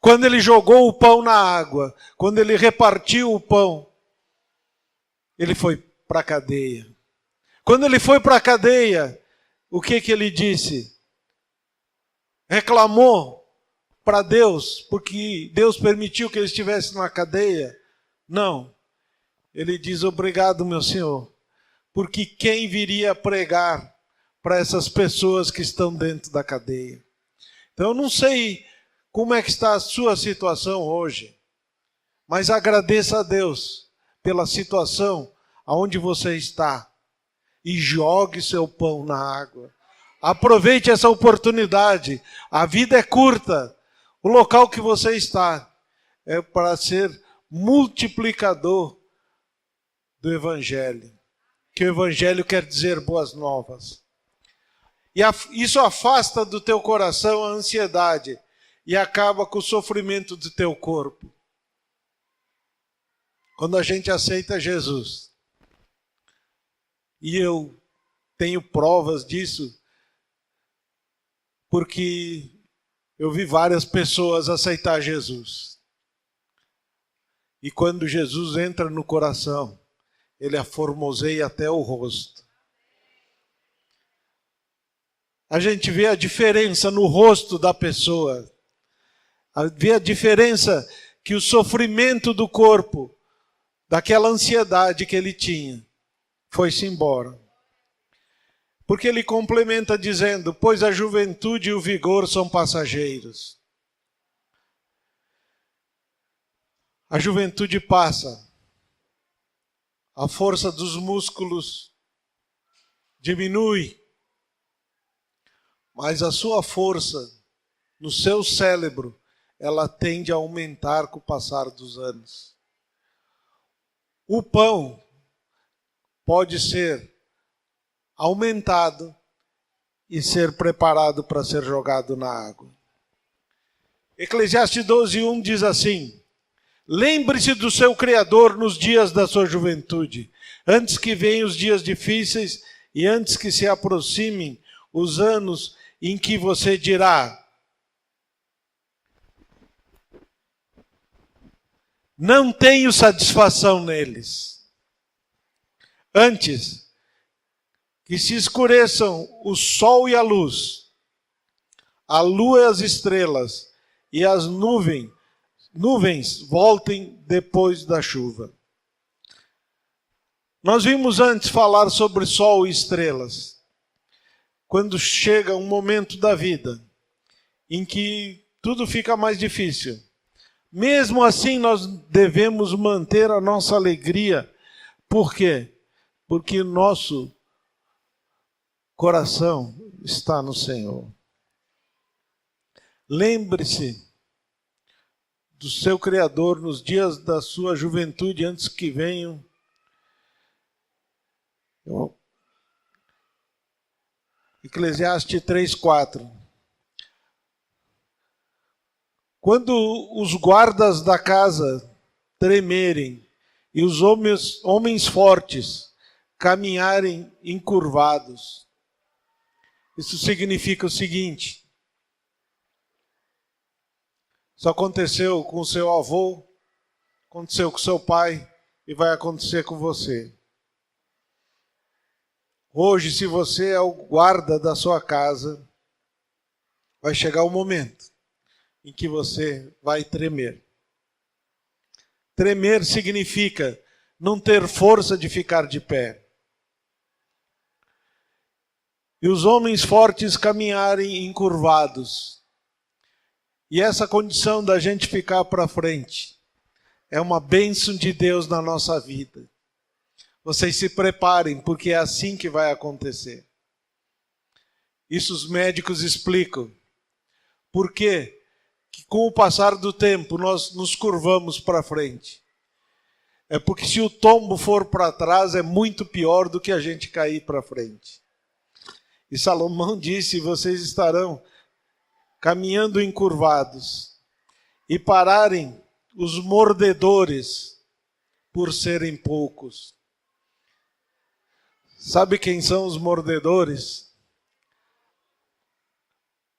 Quando ele jogou o pão na água, quando ele repartiu o pão, ele foi para a cadeia. Quando ele foi para a cadeia, o que ele disse? Reclamou para Deus, porque Deus permitiu que ele estivesse na cadeia? Não. Ele diz: obrigado, meu Senhor, porque quem viria pregar para essas pessoas que estão dentro da cadeia? Então eu não sei como é que está a sua situação hoje, mas agradeça a Deus pela situação aonde você está e jogue seu pão na água. Aproveite essa oportunidade. A vida é curta. O local que você está é para ser multiplicador do Evangelho. Que o Evangelho quer dizer boas novas. E isso afasta do teu coração a ansiedade e acaba com o sofrimento do teu corpo. Quando a gente aceita Jesus, e eu tenho provas disso, porque eu vi várias pessoas aceitar Jesus. E quando Jesus entra no coração, ele aformoseia até o rosto. A gente vê a diferença no rosto da pessoa. Vê a diferença que o sofrimento do corpo, daquela ansiedade que ele tinha, foi-se embora. Porque ele complementa dizendo: pois a juventude e o vigor são passageiros. A juventude passa, a força dos músculos diminui, mas a sua força no seu cérebro, ela tende a aumentar com o passar dos anos. O pão pode ser aumentado e ser preparado para ser jogado na água. Eclesiastes 12:1 diz assim: lembre-se do seu Criador nos dias da sua juventude, antes que venham os dias difíceis e antes que se aproximem os anos em que você dirá: não tenho satisfação neles. Antes que se escureçam o sol e a luz, a lua e as estrelas, e as nuvens voltem depois da chuva. Nós vimos antes falar sobre sol e estrelas. Quando chega um momento da vida em que tudo fica mais difícil, mesmo assim nós devemos manter a nossa alegria. Por quê? Porque nosso coração está no Senhor. Lembre-se do seu Criador nos dias da sua juventude, antes que venham. Eclesiastes 3:4. Quando os guardas da casa tremerem e os homens fortes caminharem encurvados. Isso significa o seguinte: isso aconteceu com o seu avô, aconteceu com o seu pai e vai acontecer com você. Hoje, se você é o guarda da sua casa, vai chegar o momento em que você vai tremer. Tremer significa não ter força de ficar de pé. E os homens fortes caminharem encurvados. E essa condição da gente ficar para frente é uma bênção de Deus na nossa vida. Vocês se preparem, porque é assim que vai acontecer. Isso os médicos explicam. Por quê? Que com o passar do tempo nós nos curvamos para frente. É porque se o tombo for para trás é muito pior do que a gente cair para frente. E Salomão disse, vocês estarão caminhando encurvados e pararem os mordedores por serem poucos. Sabe quem são os mordedores?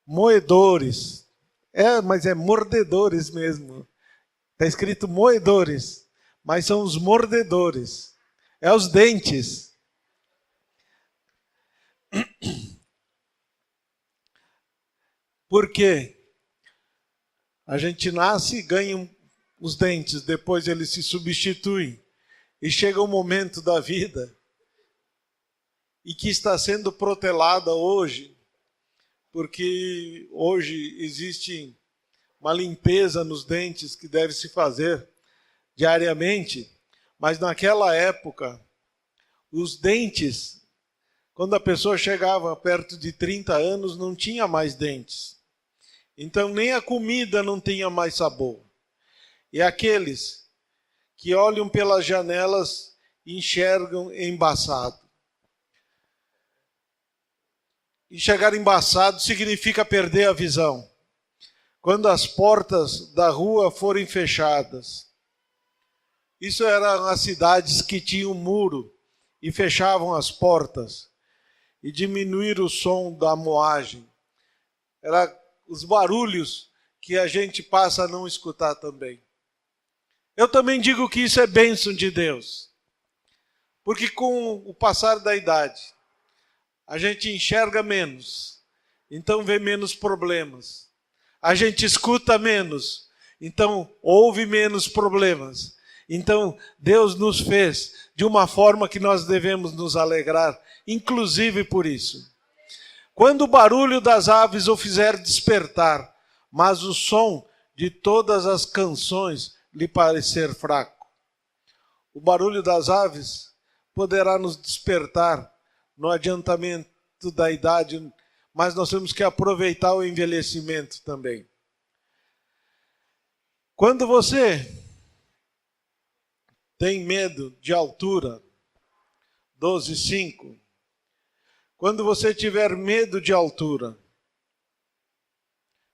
Moedores. Mas é mordedores mesmo. Está escrito moedores, mas são os mordedores. É os dentes. Por quê? A gente nasce e ganha os dentes, depois eles se substituem. E chega um momento da vida e que está sendo protelada hoje, porque hoje existe uma limpeza nos dentes que deve se fazer diariamente, mas naquela época, os dentes, quando a pessoa chegava perto de 30 anos, não tinha mais dentes. Então nem a comida não tinha mais sabor. E aqueles que olham pelas janelas enxergam embaçado. Enxergar embaçado significa perder a visão. Quando as portas da rua forem fechadas. Isso eram as cidades que tinham muro e fechavam as portas. E diminuir o som da moagem. Era os barulhos que a gente passa a não escutar também. Eu também digo que isso é bênção de Deus. Porque com o passar da idade, a gente enxerga menos, então vê menos problemas. A gente escuta menos, então ouve menos problemas. Então Deus nos fez de uma forma que nós devemos nos alegrar, inclusive por isso. Quando o barulho das aves o fizer despertar, mas o som de todas as canções lhe parecer fraco. O barulho das aves poderá nos despertar no adiantamento da idade, mas nós temos que aproveitar o envelhecimento também. Quando você tem medo de altura, 12:5, quando você tiver medo de altura,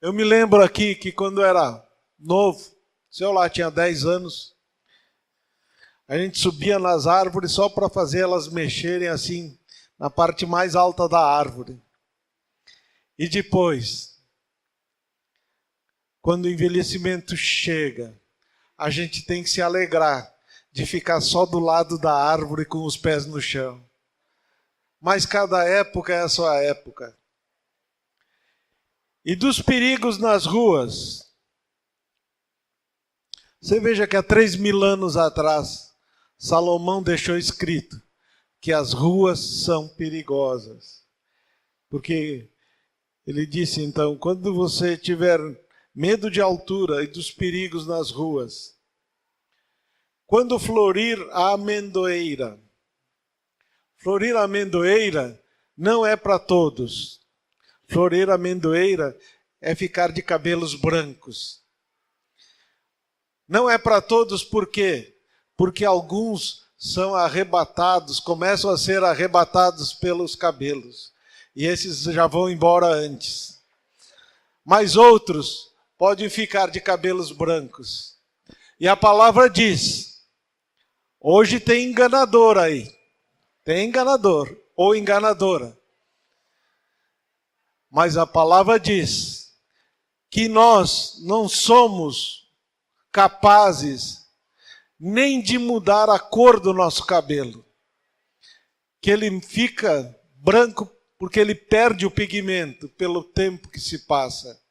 eu me lembro aqui que quando eu era novo, se eu lá tinha 10 anos, a gente subia nas árvores só para fazer elas mexerem assim, na parte mais alta da árvore. E depois, quando o envelhecimento chega, a gente tem que se alegrar de ficar só do lado da árvore com os pés no chão. Mas cada época é a sua época. E dos perigos nas ruas, você veja que há 3.000 anos atrás, Salomão deixou escrito que as ruas são perigosas. Porque ele disse então, quando você tiver medo de altura e dos perigos nas ruas, quando florir a amendoeira, florir a amendoeira não é para todos. Florir a amendoeira é ficar de cabelos brancos. Não é para todos por quê? Porque alguns são arrebatados, começam a ser arrebatados pelos cabelos. E esses já vão embora antes. Mas outros podem ficar de cabelos brancos. E a palavra diz, hoje tem enganador aí. Tem enganador ou enganadora. Mas a palavra diz que nós não somos capazes nem de mudar a cor do nosso cabelo. Que ele fica branco porque ele perde o pigmento pelo tempo que se passa.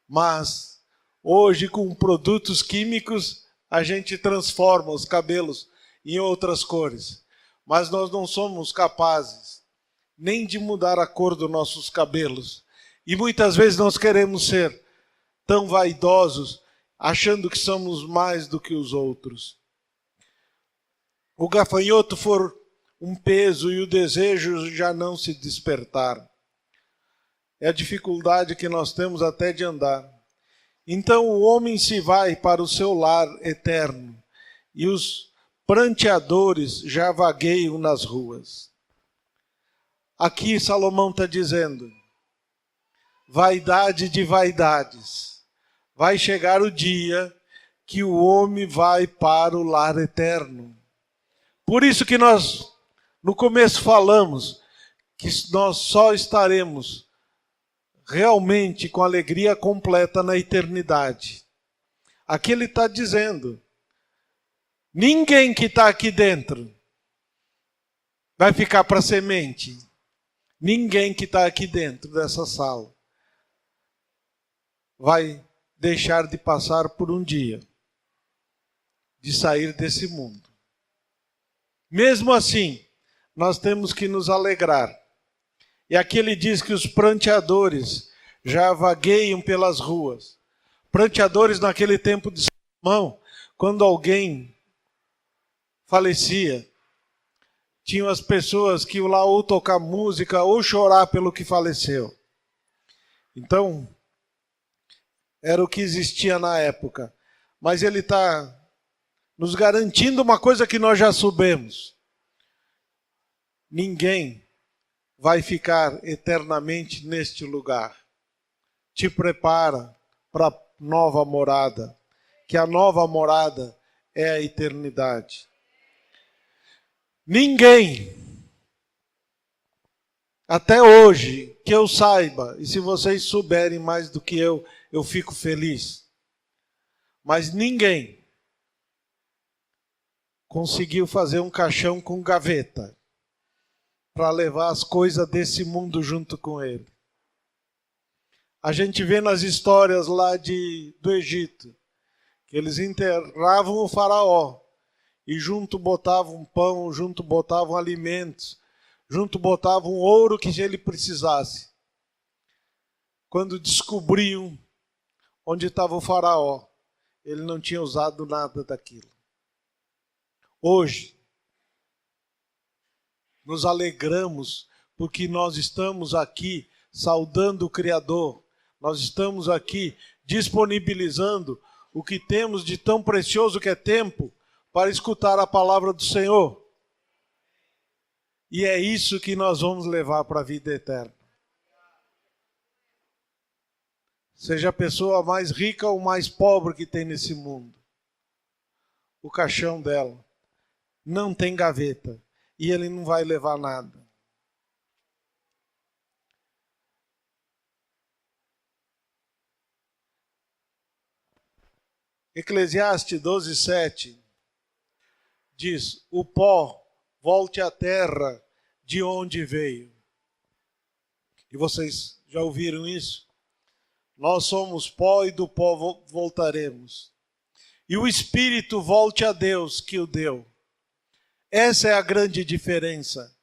Mas hoje, com produtos químicos, a gente transforma os cabelos em outras cores. Mas nós não somos capazes nem de mudar a cor dos nossos cabelos. E muitas vezes nós queremos ser tão vaidosos, achando que somos mais do que os outros. O gafanhoto for um peso e o desejo já não se despertar. É a dificuldade que nós temos até de andar. Então o homem se vai para o seu lar eterno e os pranteadores já vagueiam nas ruas. Aqui Salomão está dizendo, vaidade de vaidades. Vai chegar o dia que o homem vai para o lar eterno. Por isso que nós, no começo, falamos que nós só estaremos realmente com alegria completa na eternidade. Aqui ele está dizendo, ninguém que está aqui dentro vai ficar para semente. Ninguém que está aqui dentro dessa sala vai deixar de passar por um dia, de sair desse mundo. Mesmo assim, nós temos que nos alegrar. E aqui ele diz que os pranteadores já vagueiam pelas ruas. Pranteadores naquele tempo de Salomão, quando alguém falecia, tinham as pessoas que iam lá ou tocar música ou chorar pelo que faleceu. Então, era o que existia na época. Mas ele está nos garantindo uma coisa que nós já soubemos. Ninguém vai ficar eternamente neste lugar. Te prepara para a nova morada, que a nova morada é a eternidade. Ninguém, até hoje, que eu saiba, e se vocês souberem mais do que eu fico feliz, mas ninguém conseguiu fazer um caixão com gaveta para levar as coisas desse mundo junto com ele. A gente vê nas histórias lá do Egito, que eles enterravam o faraó, e junto botavam pão, junto botavam alimentos, junto botavam ouro que ele precisasse. Quando descobriam onde estava o faraó, ele não tinha usado nada daquilo. Hoje, nos alegramos porque nós estamos aqui saudando o Criador. Nós estamos aqui disponibilizando o que temos de tão precioso que é tempo para escutar a palavra do Senhor. E é isso que nós vamos levar para a vida eterna. Seja a pessoa mais rica ou mais pobre que tem nesse mundo, o caixão dela não tem gaveta e ele não vai levar nada. Eclesiastes 12:7 diz, o pó volte à terra de onde veio. E vocês já ouviram isso? Nós somos pó e do pó voltaremos. E o Espírito volte a Deus que o deu. Essa é a grande diferença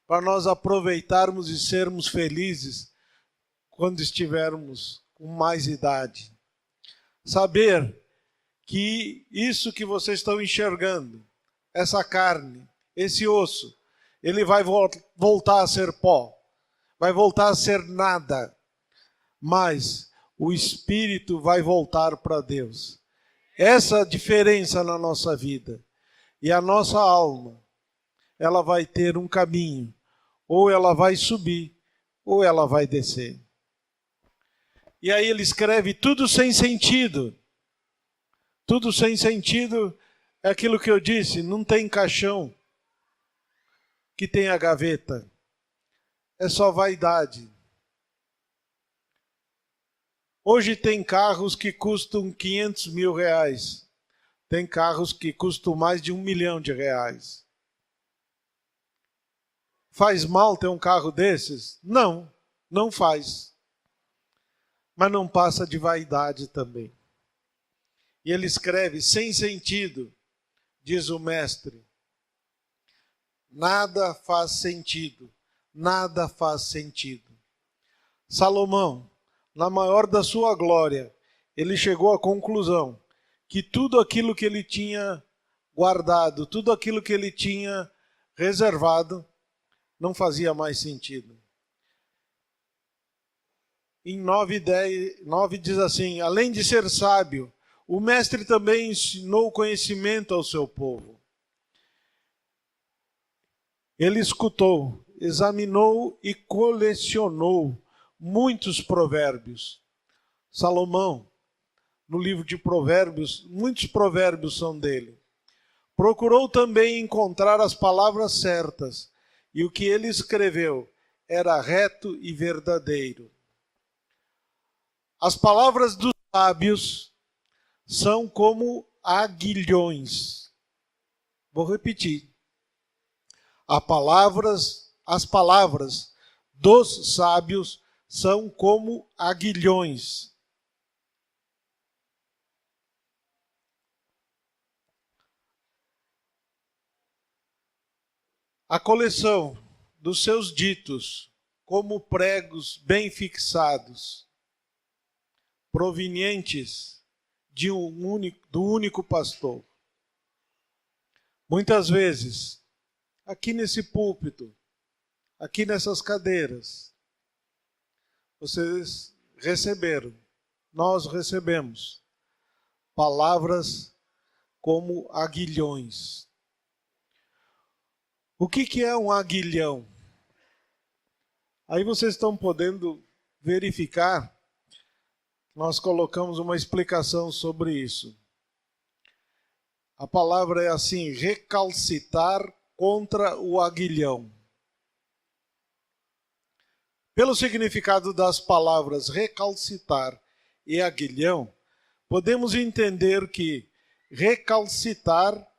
para nós aproveitarmos e sermos felizes quando estivermos com mais idade. Saber que isso que vocês estão enxergando, essa carne, esse osso, ele vai voltar a ser pó, vai voltar a ser nada, mas o Espírito vai voltar para Deus. Essa diferença na nossa vida. E a nossa alma, ela vai ter um caminho, ou ela vai subir, ou ela vai descer. E aí ele escreve tudo sem sentido. Tudo sem sentido é aquilo que eu disse, não tem caixão que tenha gaveta. É só vaidade. Hoje tem carros que custam 500 mil reais. Tem carros que custam mais de R$1 milhão. Faz mal ter um carro desses? Não, não faz. Mas não passa de vaidade também. E ele escreve, sem sentido, diz o mestre. Nada faz sentido, nada faz sentido. Salomão, na maior da sua glória, ele chegou à conclusão que tudo aquilo que ele tinha guardado, tudo aquilo que ele tinha reservado, não fazia mais sentido. Em 9 diz assim, além de ser sábio, o mestre também ensinou conhecimento ao seu povo. Ele escutou, examinou e colecionou muitos provérbios. Salomão, no livro de Provérbios, muitos provérbios são dele. Procurou também encontrar as palavras certas, e o que ele escreveu era reto e verdadeiro. As palavras dos sábios são como aguilhões. Vou repetir. As palavras dos sábios são como aguilhões. A coleção dos seus ditos, como pregos bem fixados, provenientes do único pastor. Muitas vezes, aqui nesse púlpito, aqui nessas cadeiras, vocês receberam, nós recebemos palavras como aguilhões. O que é um aguilhão? Aí vocês estão podendo verificar, nós colocamos uma explicação sobre isso. A palavra é assim, recalcitar contra o aguilhão. Pelo significado das palavras recalcitar e aguilhão, podemos entender que recalcitar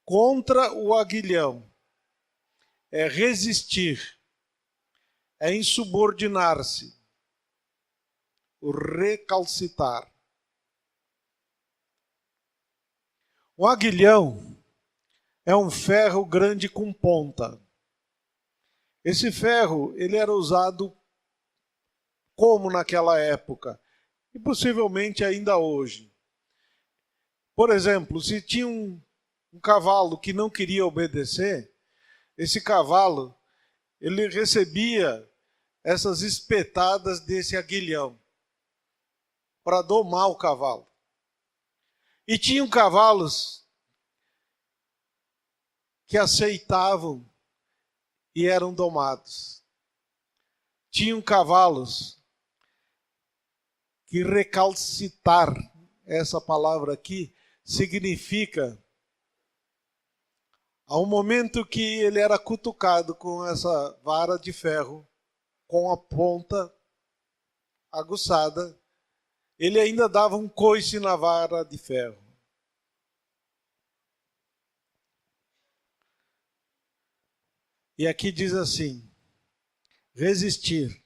contra o aguilhão é resistir, é insubordinar-se, o recalcitar. O aguilhão é um ferro grande com ponta. Esse ferro, ele era usado como naquela época, e possivelmente ainda hoje. Por exemplo, se tinha um cavalo que não queria obedecer, esse cavalo, ele recebia essas espetadas desse aguilhão para domar o cavalo. E tinham cavalos que aceitavam e eram domados. Tinham cavalos que recalcitar, essa palavra aqui, significa ao momento que ele era cutucado com essa vara de ferro, com a ponta aguçada, ele ainda dava um coice na vara de ferro. E aqui diz assim, resistir,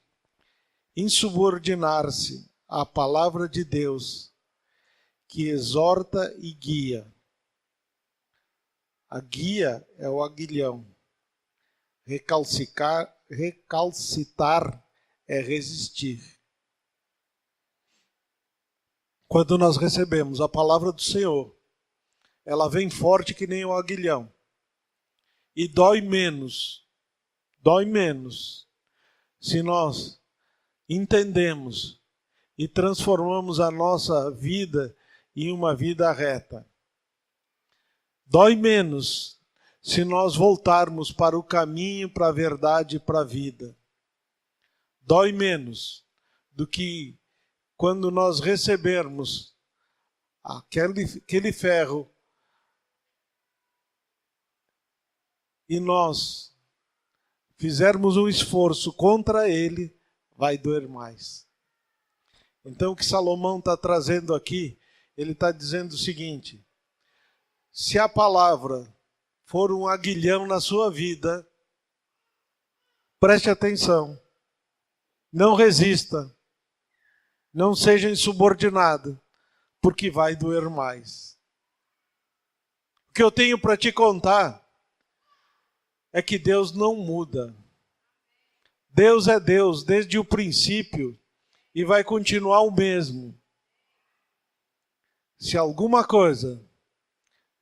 insubordinar-se à palavra de Deus, que exorta e guia. A guia é o aguilhão. Recalcitar é resistir. Quando nós recebemos a palavra do Senhor, ela vem forte que nem o aguilhão. E dói menos se nós entendemos e transformamos a nossa vida em uma vida reta. Dói menos se nós voltarmos para o caminho, para a verdade e para a vida. Dói menos do que quando nós recebermos aquele ferro e nós fizermos um esforço contra ele, vai doer mais. Então o que Salomão está trazendo aqui, ele está dizendo o seguinte, se a palavra for um aguilhão na sua vida, Preste atenção. Não resista. Não seja insubordinado, porque vai doer mais. O que eu tenho para te contar é que Deus não muda. Deus é Deus desde o princípio e vai continuar o mesmo. Se alguma coisa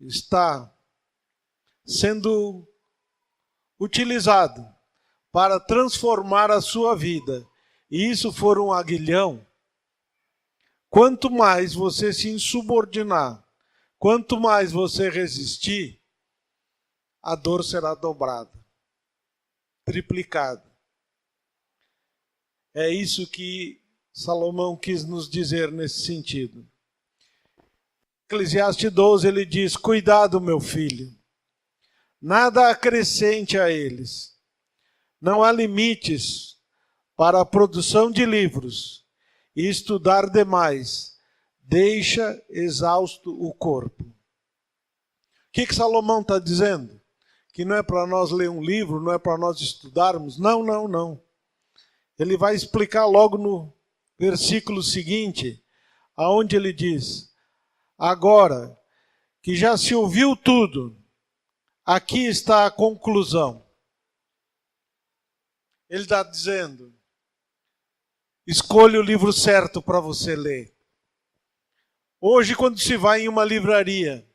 está sendo utilizado para transformar a sua vida, e isso for um aguilhão, quanto mais você se insubordinar, quanto mais você resistir, a dor será dobrada, triplicada. É isso que Salomão quis nos dizer nesse sentido. Eclesiastes 12, ele diz: cuidado, meu filho, nada acrescente a eles. Não há limites para a produção de livros, e estudar demais deixa exausto o corpo. O que Salomão está dizendo? Que não é para nós ler um livro, não é para nós estudarmos? Não, não, não. Ele vai explicar logo no versículo seguinte, aonde ele diz: agora que já se ouviu tudo, aqui está a conclusão. Ele está dizendo: escolha o livro certo para você ler. Hoje, quando se vai em uma livraria,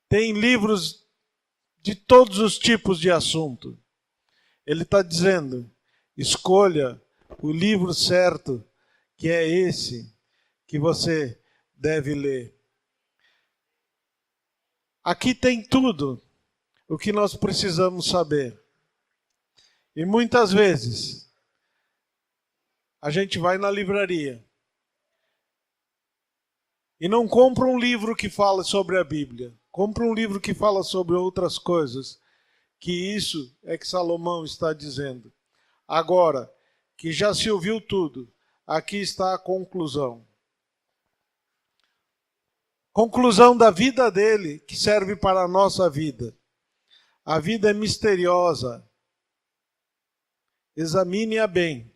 tem livros de todos os tipos de assunto. Ele está dizendo: escolha o livro certo, que é esse que você deve ler. Aqui tem tudo o que nós precisamos saber. E muitas vezes a gente vai na livraria e não compra um livro que fala sobre a Bíblia, compra um livro que fala sobre outras coisas, que isso é que Salomão está dizendo. Agora que já se ouviu tudo, aqui está a conclusão. Conclusão da vida dele, que serve para a nossa vida. A vida é misteriosa. Examine-a bem.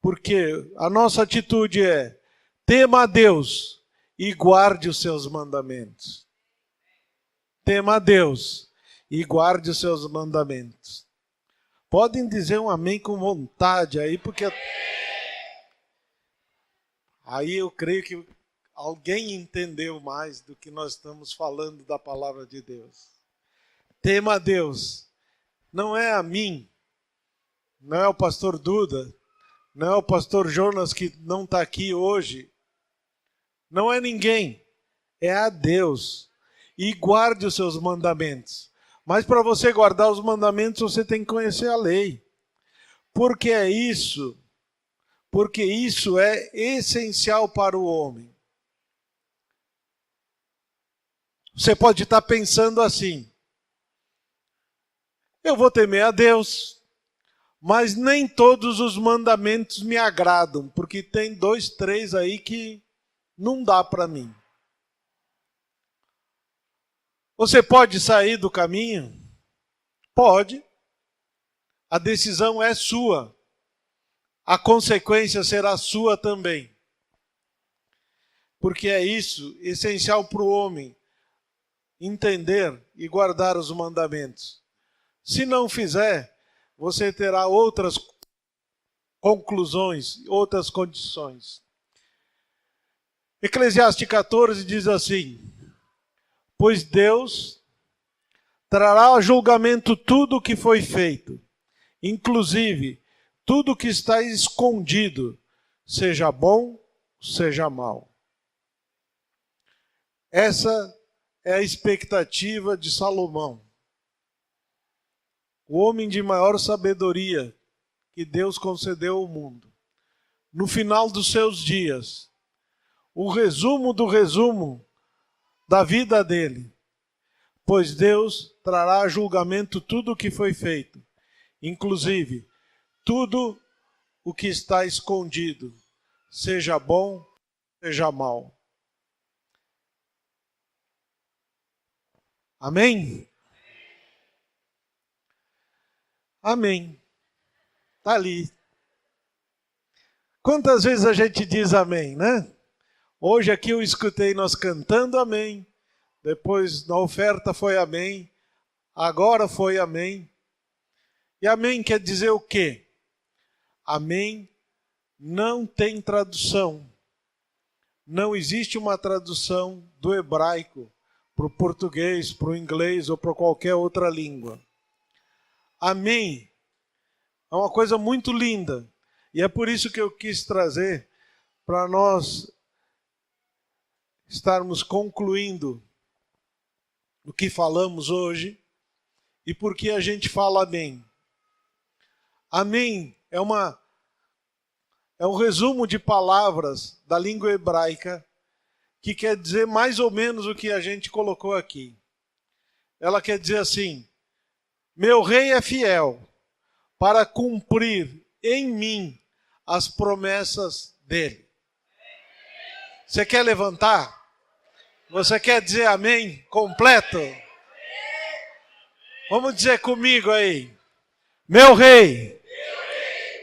Porque a nossa atitude é: tema a Deus e guarde os seus mandamentos. Tema a Deus e guarde os seus mandamentos. Podem dizer um amém com vontade aí, porque aí eu creio que alguém entendeu mais do que nós estamos falando da palavra de Deus. Tema a Deus. Não é a mim, não é o pastor Duda, não é o pastor Jonas que não está aqui hoje. Não é ninguém, é a Deus. E guarde os seus mandamentos. Mas para você guardar os mandamentos, você tem que conhecer a lei. Porque isso é essencial para o homem. Você pode estar pensando assim: eu vou temer a Deus, mas nem todos os mandamentos me agradam, porque tem 2, 3 aí que não dá para mim. Você pode sair do caminho? Pode. A decisão é sua. A consequência será sua também. Porque é isso, essencial para o homem, entender e guardar os mandamentos. Se não fizer, você terá outras conclusões, outras condições. Eclesiastes 14 diz assim: pois Deus trará a julgamento tudo o que foi feito, inclusive tudo que está escondido, seja bom, seja mal. Essa é a expectativa de Salomão, o homem de maior sabedoria que Deus concedeu ao mundo. No final dos seus dias, o resumo do resumo da vida dele: pois Deus trará a julgamento tudo o que foi feito, inclusive tudo o que está escondido, seja bom, seja mal. Amém? Amém. Está ali. Quantas vezes a gente diz amém, né? Hoje aqui eu escutei nós cantando amém, depois na oferta foi amém, agora foi amém. E amém quer dizer o quê? Amém não tem tradução. Não existe uma tradução do hebraico para o português, para o inglês ou para qualquer outra língua. Amém é uma coisa muito linda. E é por isso que eu quis trazer para nós estarmos concluindo o que falamos hoje e por que a gente fala amém. Amém é um resumo de palavras da língua hebraica que quer dizer mais ou menos o que a gente colocou aqui. Ela quer dizer assim: meu rei é fiel para cumprir em mim as promessas dele. Você quer levantar? Você quer dizer amém completo? Vamos dizer comigo aí. Meu rei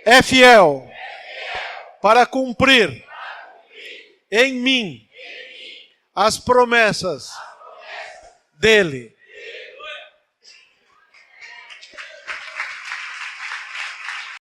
é fiel para cumprir em mim as promessas dele.